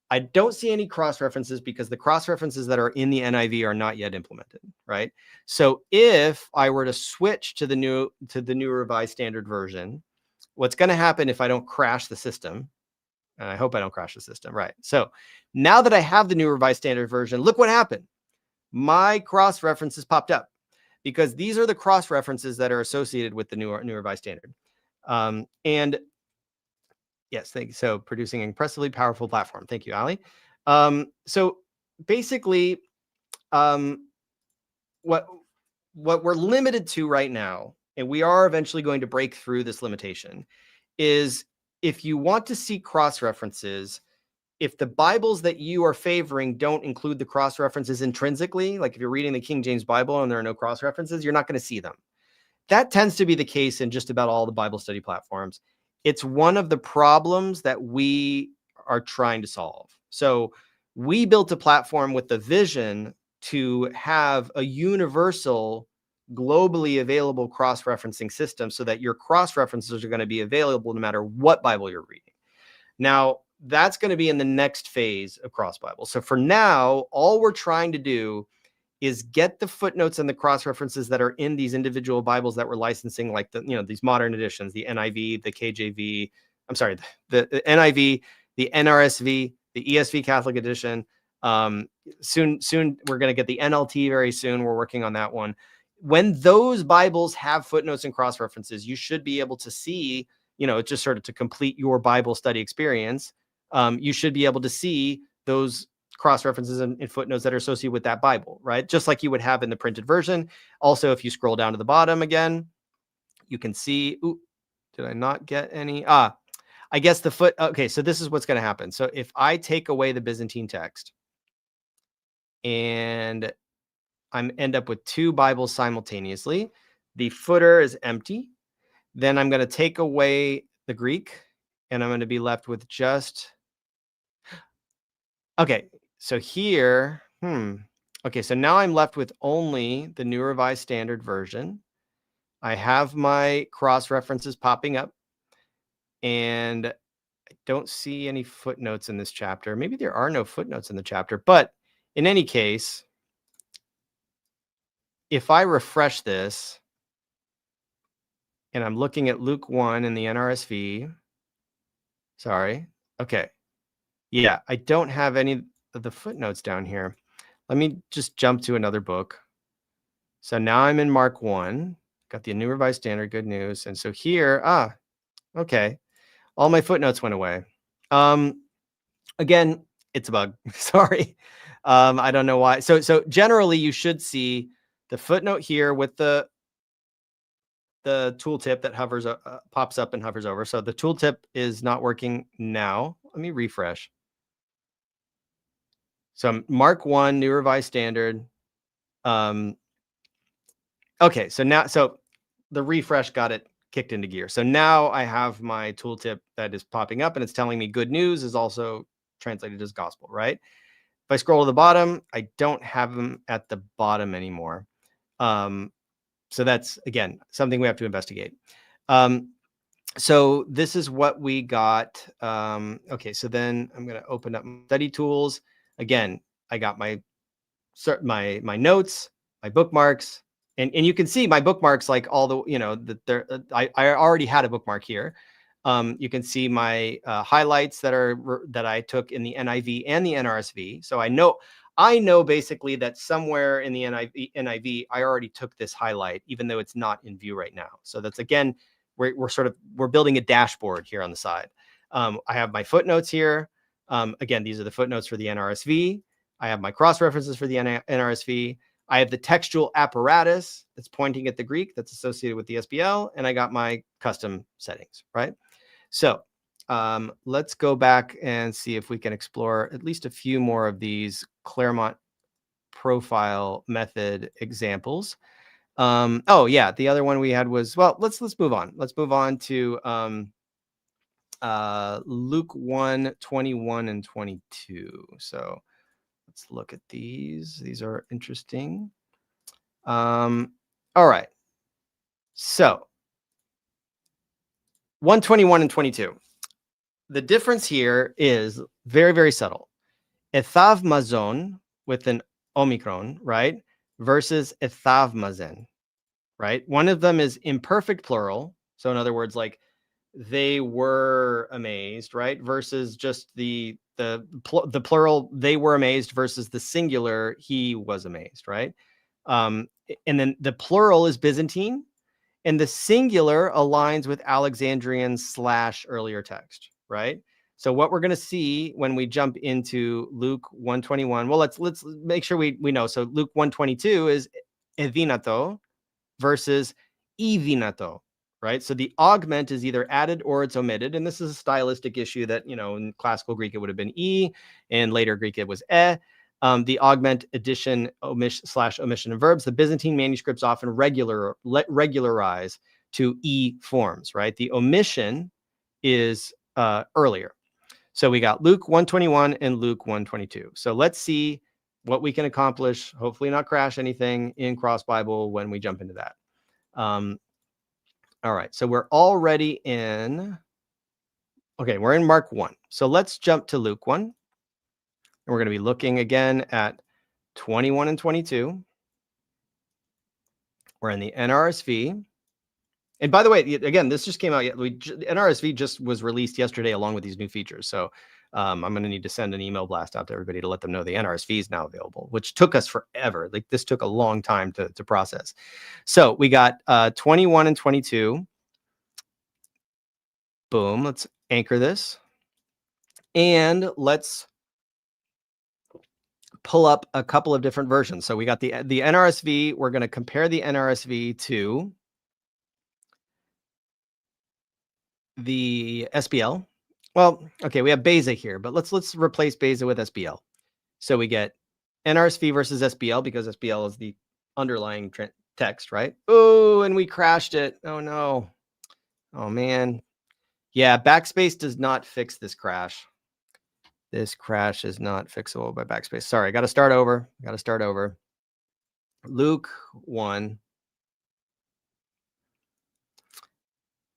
I don't see any cross references because the cross references that are in the NIV are not yet implemented, right? So if I were to switch to the new Revised Standard Version, what's going to happen if I don't crash the system? And I hope I don't crash the system, right? So now that I have the new Revised Standard Version, look what happened. My cross references popped up, because these are the cross references that are associated with the new Revised Standard. And yes, thank you. So producing an impressively powerful platform. Thank you, Ali. So basically, what we're limited to right now, and we are eventually going to break through this limitation, is if you want to see cross references, if the Bibles that you are favoring don't include the cross references intrinsically, like if you're reading the King James Bible and there are no cross references, you're not going to see them. That tends to be the case in just about all the Bible study platforms. It's one of the problems that we are trying to solve. So we built a platform with the vision to have a universal, globally available cross-referencing system so that your cross-references are going to be available no matter what Bible you're reading. Now, that's going to be in the next phase of cross Bible. So for now, all we're trying to do is get the footnotes and the cross references that are in these individual Bibles that we're licensing, like these modern editions, the NIV, the KJV, I'm sorry, the NIV, the NRSV, the ESV Catholic edition. Soon we're going to get the NLT very soon. We're working on that one. When those Bibles have footnotes and cross references, you should be able to see, just sort of to complete your Bible study experience. You should be able to see those cross references and footnotes that are associated with that Bible, right? Just like you would have in the printed version. Also, if you scroll down to the bottom again, you can see, did I not get any? I guess okay, so this is what's going to happen. So if I take away the Byzantine text and I end up with two Bibles simultaneously, the footer is empty. Then I'm going to take away the Greek and I'm going to be left with just, okay, so here, okay, so now I'm left with only the New Revised Standard Version. I have my cross references popping up and I don't see any footnotes in this chapter. Maybe there are no footnotes in the chapter, but in any case, if I refresh this and I'm looking at Luke 1 in the NRSV, sorry, okay. Yeah, I don't have any of the footnotes down here. Let me just jump to another book. So now I'm in Mark 1, got the New Revised Standard, good news. And so here, okay, all my footnotes went away. Again, it's a bug, sorry. I don't know why. So generally you should see the footnote here with the tooltip that hovers, pops up and hovers over. So the tooltip is not working now. Let me refresh. So Mark 1, New Revised Standard. Okay, so now, the refresh got it kicked into gear. So now I have my tooltip that is popping up and it's telling me good news is also translated as gospel, right? If I scroll to the bottom, I don't have them at the bottom anymore. So that's, again, something we have to investigate. So this is what we got. Okay, so then I'm going to open up study tools. Again, I got my notes, my bookmarks, and you can see my bookmarks, like all the, I already had a bookmark here. You can see my highlights that I took in the NIV and the NRSV. So I know basically that somewhere in the NIV, I already took this highlight, even though it's not in view right now. So that's, again, we're building a dashboard here on the side. I have my footnotes here. Again, these are the footnotes for the NRSV. I have my cross references for the NRSV. I have the textual apparatus that's pointing at the Greek that's associated with the SBL, and I got my custom settings, right? So let's go back and see if we can explore at least a few more of these Claremont profile method examples. Oh yeah, the other one we had was, well, let's move on. Let's move on to Luke 1, 21 and 22. So let's look at these. These are interesting. All right. So 121 and 22. The difference here is very, very subtle. Ethavmazon with an omicron, right? Versus ethavmazen, right? One of them is imperfect plural. So in other words, like they were amazed, right? Versus just the plural, they were amazed, versus the singular, he was amazed, right? And then the plural is Byzantine, and the singular aligns with Alexandrian / earlier text, right? So what we're going to see when we jump into Luke 121, well, let's make sure we know. So Luke 122 is evinato versus evinato, right? So the augment is either added or it's omitted. And this is a stylistic issue that, in classical Greek, it would have been e, and later Greek, it was e. the augment, addition, omission of verbs. The Byzantine manuscripts often regularize to E forms, right? The omission is earlier. So we got Luke 121 and Luke 122. So let's see what we can accomplish, hopefully not crash anything in Cross Bible when we jump into that. All right, so we're already in, okay, we're in Mark 1. So let's jump to Luke 1. And we're going to be looking again at 21 and 22. We're in the NRSV. And by the way, again, this just came out. NRSV just was released yesterday along with these new features. So I'm going to need to send an email blast out to everybody to let them know the NRSV is now available, which took us forever. Like this took a long time to process. So we got 21 and 22. Boom. Let's anchor this. And let's pull up a couple of different versions. So we got the NRSV. We're going to compare the NRSV to the SBL. Well, okay, we have Beza here, but let's replace Beza with SBL. So we get NRSV versus SBL because SBL is the underlying text, right? Oh, and we crashed it. Oh no. Oh man. Yeah, backspace does not fix this crash. This crash is not fixable by backspace. Sorry, I got to start over. Luke 1.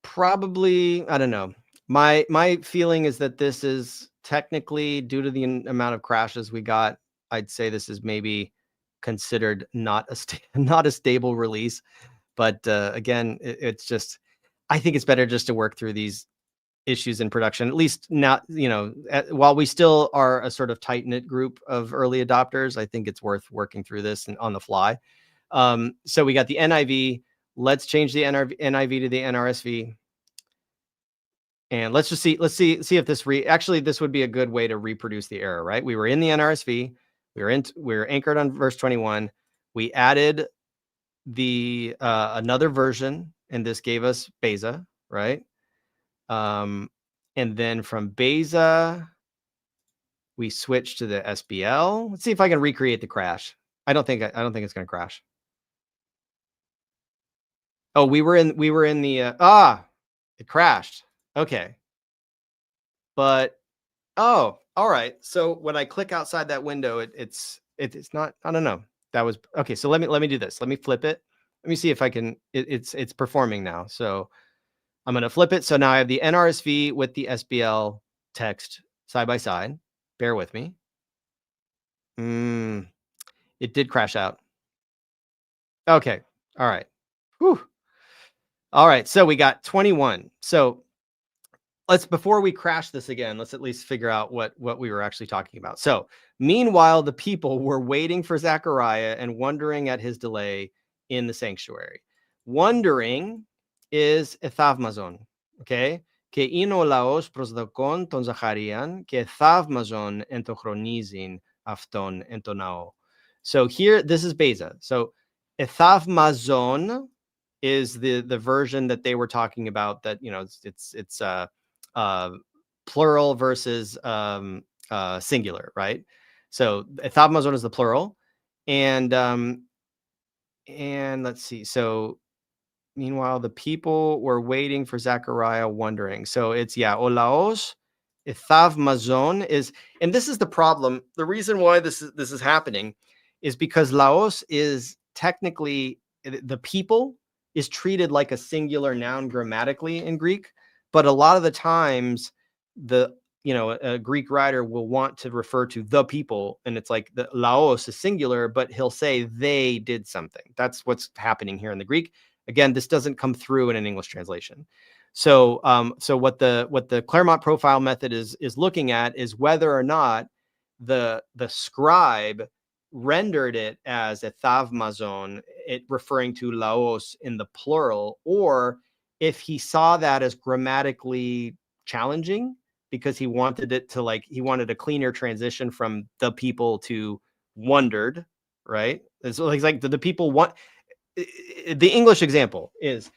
Probably, I don't know. My feeling is that this is technically, due to the amount of crashes we got, I'd say this is maybe considered not a stable release. But again, it's just, I think it's better just to work through these issues in production, at least not, while we still are a sort of tight-knit group of early adopters. I think it's worth working through this on the fly. So we got the NIV. Let's change the NIV to the NRSV. And let's see if this actually, this would be a good way to reproduce the error, right? We were in the NRSV. We were anchored on verse 21. We added the another version, and this gave us Beza, right? And then from Beza, we switched to the SBL. Let's see if I can recreate the crash. I don't think it's going to crash. Oh, we were in the it crashed. Okay. But oh, all right. So when I click outside that window, it's not, I don't know. That was okay. So let me do this. Let me flip it. Let me see if I can, it's performing now. So I'm going to flip it. So now I have the NRSV with the SBL text side by side. Bear with me. It did crash out. Okay. All right. Whew. All right. So we got 21. So before we crash this again, let's at least figure out what we were actually talking about. So meanwhile, the people were waiting for Zechariah and wondering at his delay in the sanctuary. Wondering is ethavmazon, okay? Que ino laos prosdokon ton Zacharian, que ethavmazon entochronizin afton entonao. So here, this is Beza. So ethavmazon is the version that they were talking about, that it's plural versus singular, right? So ethavmazon is the plural, and let's see. So meanwhile, the people were waiting for Zechariah, wondering. So it's olaos ethavmazon is, and this is the problem. The reason why this is happening is because laos is technically, the people is treated like a singular noun grammatically in Greek, but a lot of the times a Greek writer will want to refer to the people, and it's like the laos is singular, but he'll say they did something. That's what's happening here in the Greek. Again, this doesn't come through in an English translation. So what the Claremont profile method is looking at is whether or not the scribe rendered it as ethavmazon, it referring to laos in the plural, or if he saw that as grammatically challenging because he wanted it to, he wanted a cleaner transition from the people to wondered, right? It's like the people want, the English example is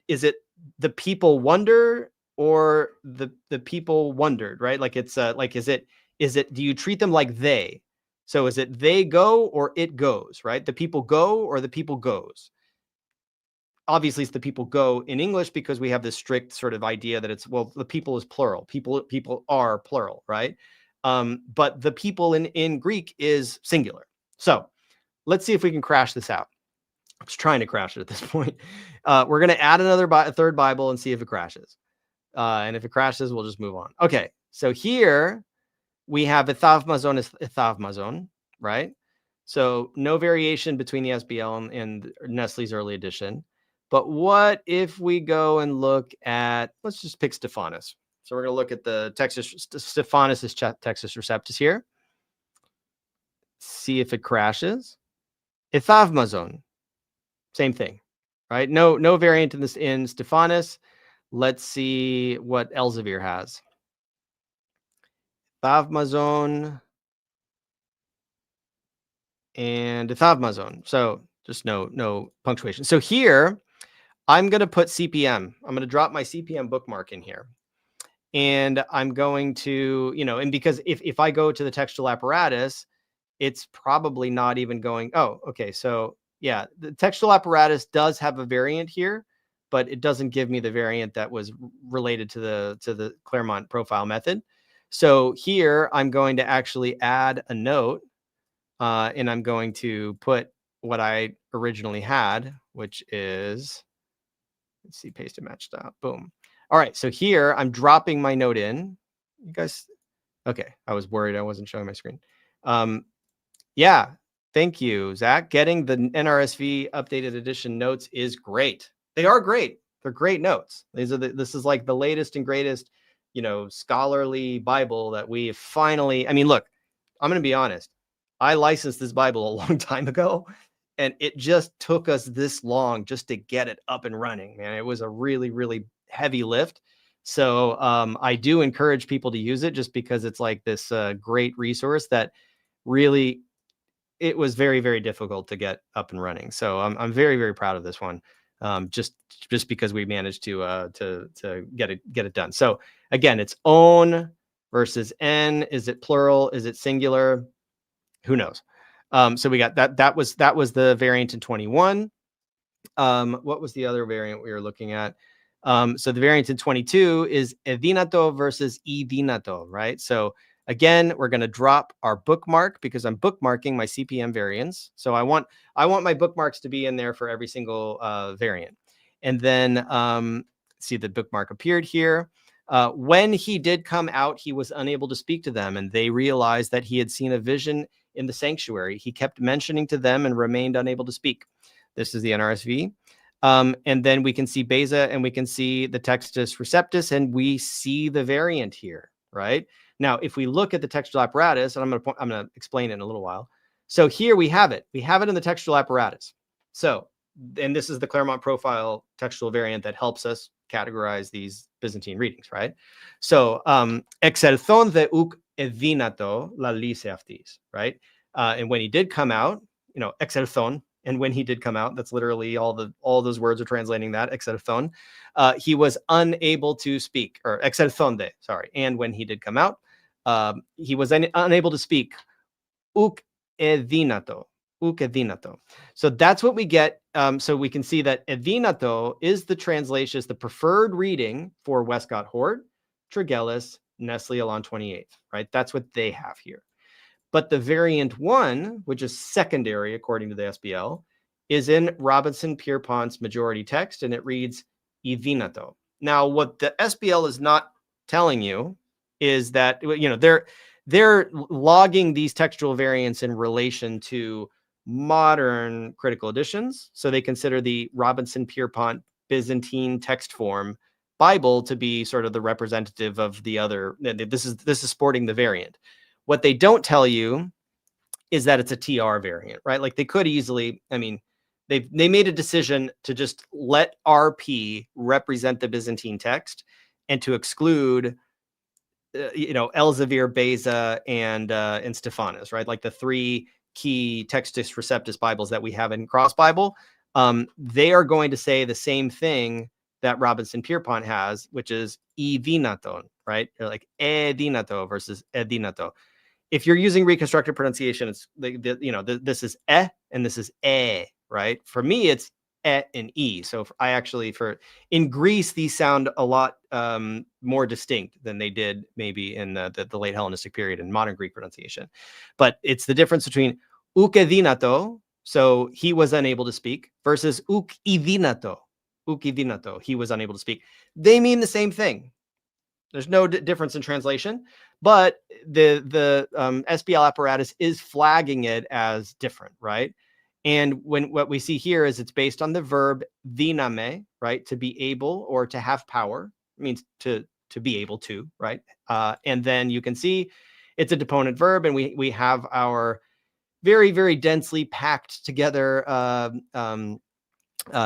it the people wonder or the people wondered, right? Like it's is it do you treat them like they? So is it they go or it goes, right? The people go or the people goes? Obviously, it's the people go in English because we have this strict sort of idea that it's, well, the people is plural. People are plural, right? But the people in Greek is singular. So let's see if we can crash this out. I was trying to crash it at this point. We're going to add another third Bible and see if it crashes. And if it crashes, we'll just move on. Okay, so here we have ethavmazon is ethavmazon, right? So no variation between the SBL and Nestle's early edition. But what if we go and look at, let's just pick Stephanus. So we're going to look at the Stephanus' Textus Receptus here. See if it crashes. Ethavmazon, same thing, right? No variant in Stephanus. Let's see what Elsevier has. Ethavmazon and ethavmazon. So just no punctuation. So here, I'm going to put CPM. I'm going to drop my CPM bookmark in here. And I'm going to, and because if I go to the textual apparatus, it's probably not even going, oh, okay. So yeah, the textual apparatus does have a variant here, but it doesn't give me the variant that was related to the Claremont profile method. So here I'm going to actually add a note, and I'm going to put what I originally had, which is, let's see, paste and match style. Boom. All right. So here I'm dropping my note in. You guys, okay. I was worried I wasn't showing my screen. Yeah. Thank you, Zach. Getting the NRSV Updated Edition notes is great. They are great. They're great notes. This is like the latest and greatest, scholarly Bible that we finally, I mean, look, I'm going to be honest. I licensed this Bible a long time ago, and it just took us this long just to get it up and running, man. It was a really, really heavy lift. So I do encourage people to use it just because it's like this great resource that really, it was very, very difficult to get up and running. So I'm very, very proud of this one. Just because we managed to get it done. So again, it's own versus n. Is it plural? Is it singular? Who knows? So we got that. That was the variant in 21. What was the other variant we were looking at? So the variant in 22 is edinato versus edinato, right? So again, we're going to drop our bookmark because I'm bookmarking my CPM variants. So I want my bookmarks to be in there for every single variant. And then see the bookmark appeared here. When he did come out, he was unable to speak to them, and they realized that he had seen a vision in the sanctuary. He kept mentioning to them and remained unable to speak. This is the NRSV. And then we can see Beza and we can see the Textus Receptus, and we see the variant here, right? Now, if we look at the textual apparatus, and I'm going to explain it in a little while. So here we have it. We have it in the textual apparatus. So, and this is the Claremont profile textual variant that helps us categorize these Byzantine readings, right? So, exerthon de uk edinato la lise aftis, right? And when he did come out, exerthon, and when he did come out, that's literally all those words are translating that, exerthon. He was unable to speak, or exerthonde, sorry. And when he did come out, he was unable to speak. Uk edinato. Uk edinato. So that's what we get. So we can see that edinato is the translation, is the preferred reading for Westcott Hort, Tregelles, Nestle Alon 28th, right? That's what they have here. But the variant 1, which is secondary according to the SBL, is in Robinson Pierpont's majority text, and it reads edinato. Now, what the SBL is not telling you is that they're logging these textual variants in relation to modern critical editions. So they consider the Robinson Pierpont Byzantine text form Bible to be sort of the representative of the other. This is sporting the variant. What they don't tell you is that it's a TR variant, right? Like they could easily, I mean, they made a decision to just let RP represent the Byzantine text and to exclude, Elsevier, Beza, and Stephanus, right? Like the three key Textus Receptus Bibles that we have in Cross Bible. They are going to say the same thing that Robinson Pierpont has, which is edinaton, right? They're like edinato versus edinato. if you're using reconstructed pronunciation, it's this is and this is right? For me, it's and e. So I actually, in Greece, these sound a lot more distinct than they did maybe in the late Hellenistic period in modern Greek pronunciation. But it's the difference between ukedinato, so he was unable to speak, versus ukidinato, he was unable to speak. They mean the same thing. There's no difference in translation, but the SBL apparatus is flagging it as different, right? And what we see here is it's based on the verb dyname, right? To be able or to have power. It means to be able to, right? And then you can see it's a deponent verb, and we have our very, very densely packed together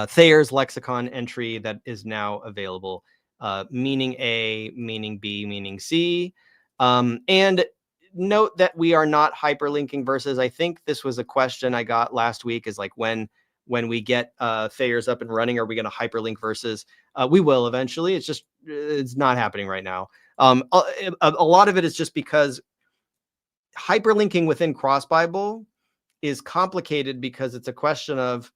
Thayer's lexicon entry that is now available, meaning A, meaning B, meaning C. And note that we are not hyperlinking verses. I think this was a question I got last week, is like, when we get Thayer's up and running, are we going to hyperlink verses? We will eventually. It's not happening right now. A lot of it is just because hyperlinking within Cross Bible is complicated, because it's a question of,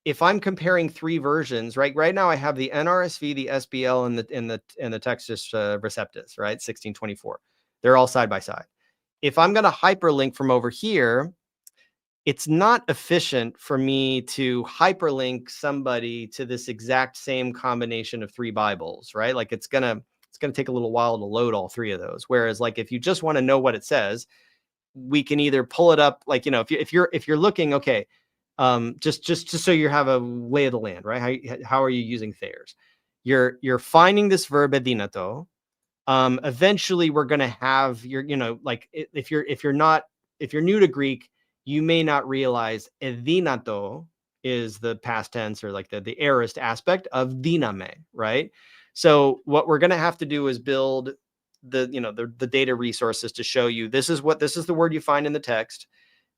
if I'm comparing three versions, right now I have the NRSV, the SBL, and the Textus Receptus, right, 1624. They're all side by side. If I'm going to hyperlink from over here, it's not efficient for me to hyperlink somebody to this exact same combination of three Bibles, right? Like it's gonna take a little while to load all three of those. Whereas, like, if you just want to know what it says, we can either pull it up, like, if you're looking, okay. Just so you have a lay of the land, right? How are you using Thayer's? You're finding this verb edinato. Eventually we're going to have like, if you're new to Greek, you may not realize edinato is the past tense, or like the aorist aspect of dyname, right? So what we're going to have to do is build the data resources to show you, this is the word you find in the text.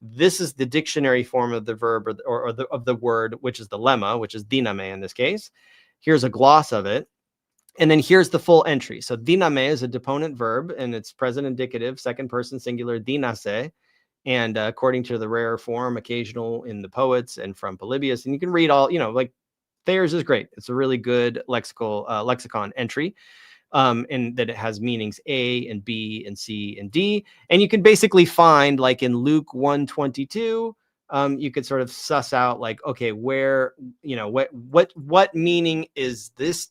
This is the dictionary form of the verb of the word, which is the lemma, which is dyname in this case. Here's a gloss of it. And then here's the full entry. So dyname is a deponent verb, and it's present indicative, second person singular, dynase. And according to the rare form, occasional in the poets and from Polybius. And you can read all, like, Thayer's is great. It's a really good lexicon entry. And that it has meanings A and B and C and D. And you can basically find, like in Luke 1:22, you could sort of suss out, like, okay, where, what meaning is this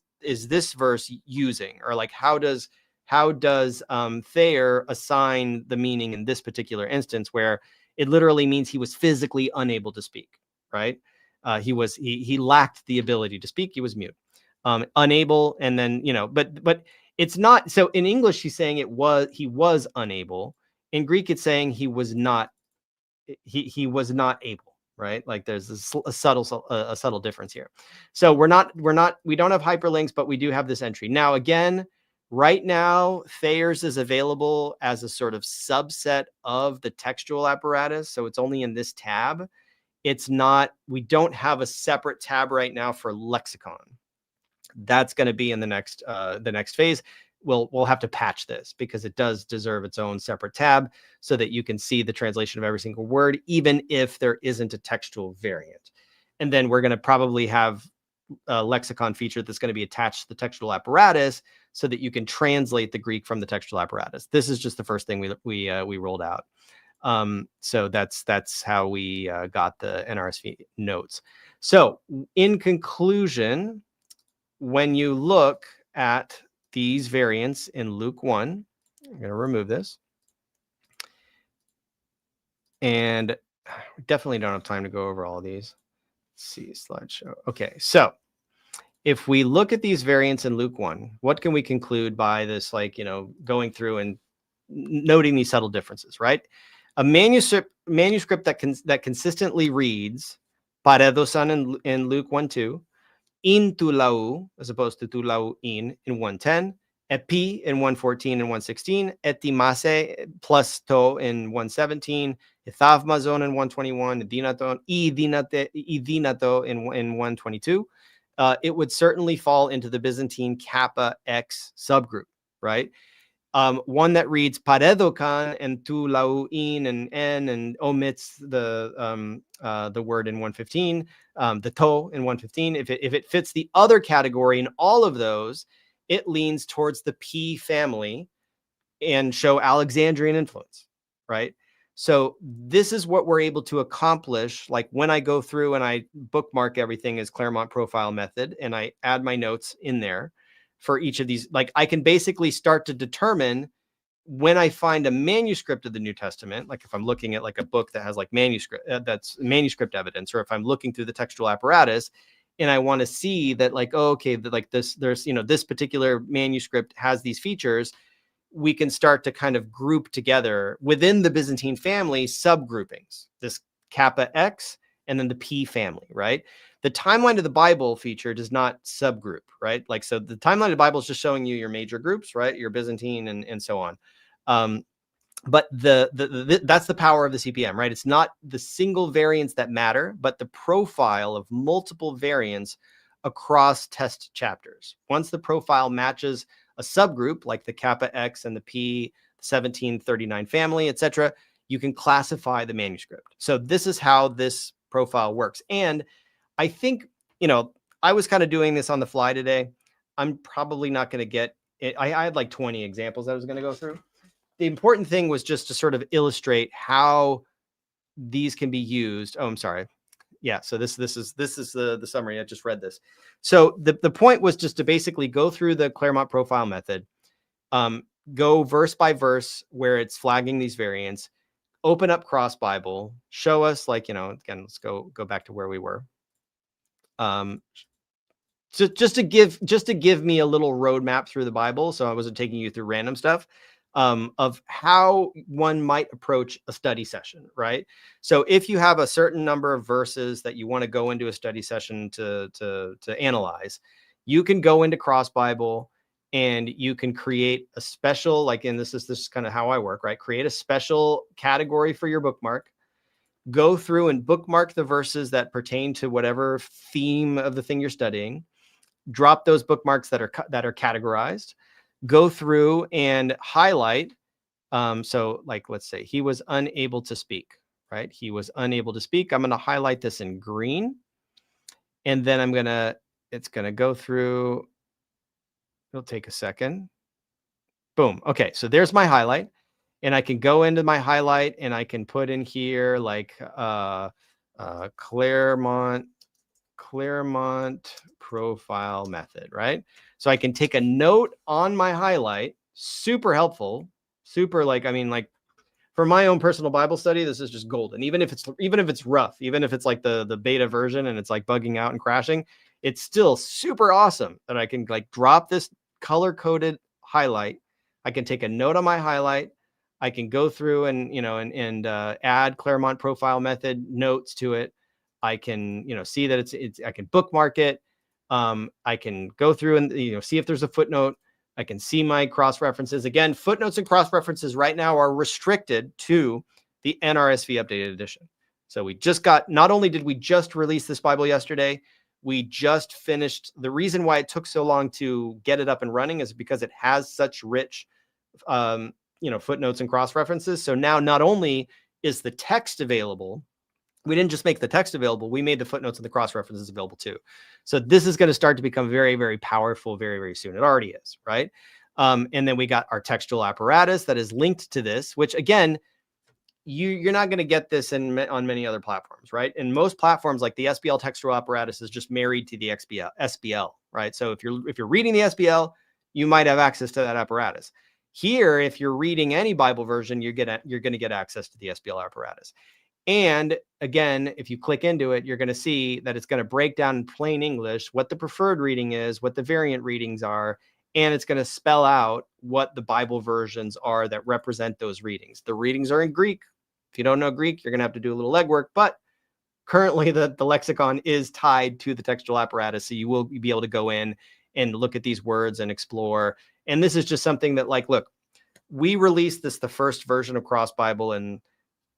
verse using? Or like, how does Thayer assign the meaning in this particular instance, where it literally means he was physically unable to speak, right? He lacked the ability to speak. He was mute. Unable, and then but it's not. So in English, he's saying he was unable. In Greek, it's saying he was not able, right? Like there's a subtle difference here. So we don't have hyperlinks, but we do have this entry. Now again, right now Thayer's is available as a sort of subset of the textual apparatus, so it's only in this tab. We don't have a separate tab right now for lexicon. That's going to be in the next phase. We'll have to patch this, because it does deserve its own separate tab, so that you can see the translation of every single word, even if there isn't a textual variant. And then we're going to probably have a lexicon feature that's going to be attached to the textual apparatus, so that you can translate the Greek from the textual apparatus. This is just the first thing we rolled out. So that's how we got the NRSV notes. So in conclusion, when you look at these variants in Luke 1, I'm going to remove this. And we definitely don't have time to go over all of these. Let's see, slideshow. Okay, so if we look at these variants in Luke 1, what can we conclude by this, like, going through and noting these subtle differences, right? A manuscript that consistently reads paredosan in Luke 1:2, in tu lau, as opposed to tu lau in 1:10, epi in 1:14 and 1:16, etimase plus to in 1:17, ethavmazon in 1:21, idinato in 1:22. It would certainly fall into the Byzantine kappa X subgroup, right? One that reads paredokan and tu lauin and n and omits the word in 115, the to in 115. If it fits the other category in all of those, it leans towards the P family and show Alexandrian influence, right? So this is what we're able to accomplish. Like when I go through and I bookmark everything as Claremont profile method, and I add my notes in there for each of these, like I can basically start to determine when I find a manuscript of the New Testament, like if I'm looking at like a book that has like manuscript, that's manuscript evidence, or if I'm looking through the textual apparatus and I want to see that like, oh, okay, that like this, there's, this particular manuscript has these features, we can start to kind of group together within the Byzantine family subgroupings, this Kappa X and then the P family, right? The timeline of the Bible feature does not subgroup, right? Like, so the timeline of the Bible is just showing you your major groups, right? Your Byzantine and so on. But that's the power of the CPM, right? It's not the single variants that matter, but the profile of multiple variants across test chapters. Once the profile matches a subgroup like the Kappa X and the P 1739 family, etc., you can classify the manuscript. So this is how this profile works. And I think, I was kind of doing this on the fly today. I'm probably not going to get it. I had like 20 examples I was going to go through. The important thing was just to sort of illustrate how these can be used. Oh, I'm sorry. Yeah. So this is the summary. I just read this. So the point was just to basically go through the Claremont profile method, go verse by verse where it's flagging these variants, open up Cross Bible, show us like, again, let's go back to where we were. So just to give me a little roadmap through the Bible, so I wasn't taking you through random stuff, of how one might approach a study session, right? So if you have a certain number of verses that you want to go into a study session to analyze, you can go into Cross Bible and you can create a special, like, and this is kind of how I work, right? Create a special category for your bookmark. Go through and bookmark the verses that pertain to whatever theme of the thing you're studying. Drop those bookmarks that are categorized. Go through and highlight. So like, let's say he was unable to speak, right? He was unable to speak. I'm going to highlight this in green. And then it's going to go through. It'll take a second. Boom. Okay. So there's my highlight. And I can go into my highlight and I can put in here like Claremont profile method, right? So I can take a note on my highlight, super helpful, super like for my own personal Bible study, this is just golden. Even if it's rough, even if it's like the beta version and it's like bugging out and crashing, it's still super awesome that I can like drop this color-coded highlight. I can take a note on my highlight. I can go through and add Claremont profile method notes to it. I can, see that it's I can bookmark it. I can go through and, see if there's a footnote. I can see my cross references. Again, footnotes and cross references right now are restricted to the NRSV Updated Edition. So not only did we just release this Bible yesterday, we just finished. The reason why it took so long to get it up and running is because it has such rich, footnotes and cross references. So now not only is the text available, we didn't just make the text available, we made the footnotes and the cross references available too. So this is going to start to become very, very powerful very, very soon. It already is, right? And then we got our textual apparatus that is linked to this, which again, you're not going to get this on many other platforms, right? And most platforms like the SBL textual apparatus is just married to the SBL, right? So if you're reading the SBL, you might have access to that apparatus. Here, if you're reading any Bible version, you're going to get access to the SBL apparatus. And again, if you click into it, you're going to see that it's going to break down in plain English what the preferred reading is, what the variant readings are, and it's going to spell out what the Bible versions are that represent those readings. The readings are in Greek. If you don't know Greek, you're going to have to do a little legwork, but currently the lexicon is tied to the textual apparatus, so you will be able to go in and look at these words and explore. And this is just something that, like, look, we released the first version of Cross Bible in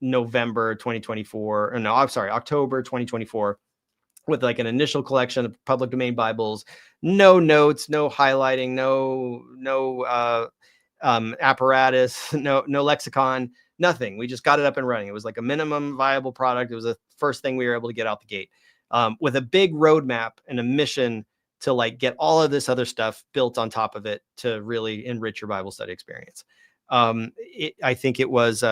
November 2024, or no, I'm sorry, October 2024, with like an initial collection of public domain Bibles, no notes, no highlighting, no apparatus, no lexicon, nothing. We just got it up and running. It was like a minimum viable product. It was the first thing we were able to get out the gate, with a big roadmap and a mission to like get all of this other stuff built on top of it to really enrich your Bible study experience. I think it was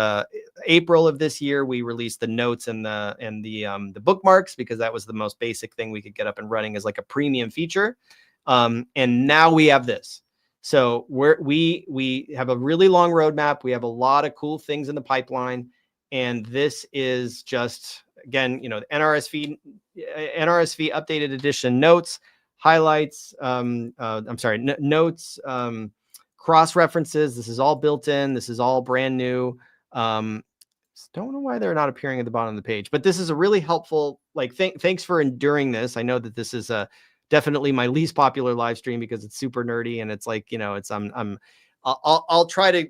April of this year we released the notes and the bookmarks, because that was the most basic thing we could get up and running as like a premium feature. And now we have this. So we have a really long roadmap. We have a lot of cool things in the pipeline, and this is just, again, you know, the NRSV Updated Edition notes, highlights, notes, cross references. This is all built in. This is all brand new. Don't know why they're not appearing at the bottom of the page, but this is a really helpful, like, thanks for enduring this. I know that this is definitely my least popular live stream because it's super nerdy, and it's like, you know, it's I'll try to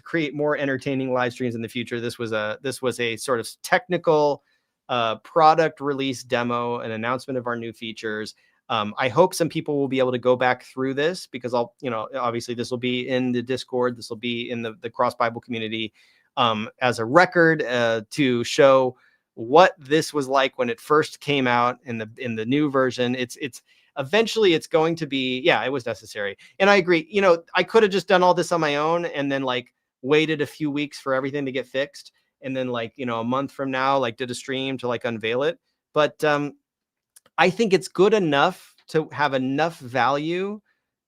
create more entertaining live streams in the future. This was a sort of technical product release demo, an announcement of our new features. I hope some people will be able to go back through this, because obviously this will be in the Discord. This will be in the Cross Bible community, as a record, to show what this was like when it first came out in the new version. It's eventually it's going to be, yeah, it was necessary. And I agree, you know, I could have just done all this on my own and then like waited a few weeks for everything to get fixed. And then, like, you know, a month from now, like, did a stream to like unveil it. But I think it's good enough to have enough value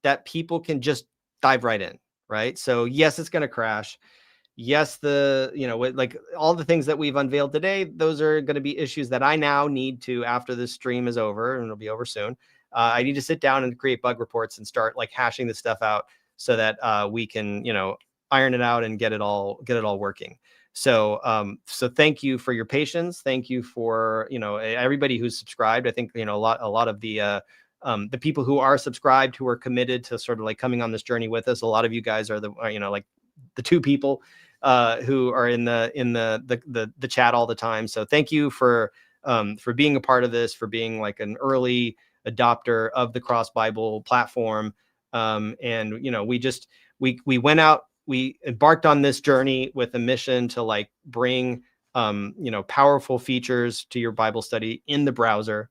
that people can just dive right in, right? So yes, it's going to crash. Yes, like all the things that we've unveiled today, those are going to be issues that I now need to, after this stream is over, and it'll be over soon, I need to sit down and create bug reports and start like hashing this stuff out so that we can, you know, iron it out and get it all working. So thank you for your patience. Thank you for, you know, everybody who's subscribed. I think, you know, a lot of the people who are subscribed, who are committed to sort of like coming on this journey with us. A lot of you guys are you know, like the two people who are in the chat all the time. So thank you for being a part of this, for being like an early adopter of the Cross Bible platform. And, you know, we went out, we embarked on this journey with a mission to like bring, you know, powerful features to your Bible study in the browser.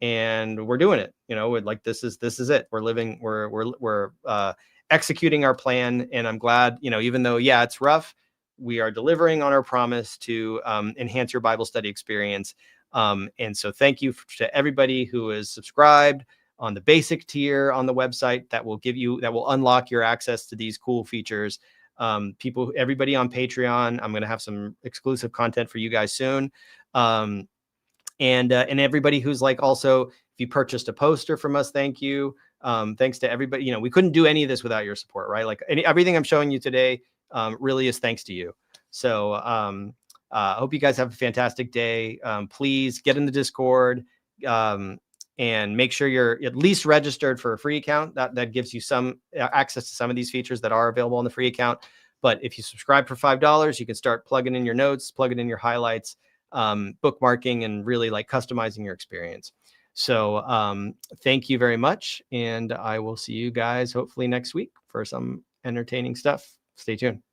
And we're doing it, you know, like, this is it. We're executing our plan. And I'm glad, you know, even though, yeah, it's rough, we are delivering on our promise to enhance your Bible study experience. And so thank you to everybody who is subscribed on the basic tier on the website. That will unlock your access to these cool features. Everybody on Patreon, I'm going to have some exclusive content for you guys soon. And everybody who's like, also, if you purchased a poster from us, thank you. Thanks to everybody. You know, we couldn't do any of this without your support, right? Like, everything I'm showing you today really is thanks to you. So I hope you guys have a fantastic day. Please get in the Discord, and make sure you're at least registered for a free account. That gives you some access to some of these features that are available on the free account. But if you subscribe for $5, you can start plugging in your notes, plugging in your highlights, bookmarking, and really like customizing your experience. So thank you very much. And I will see you guys hopefully next week for some entertaining stuff. Stay tuned.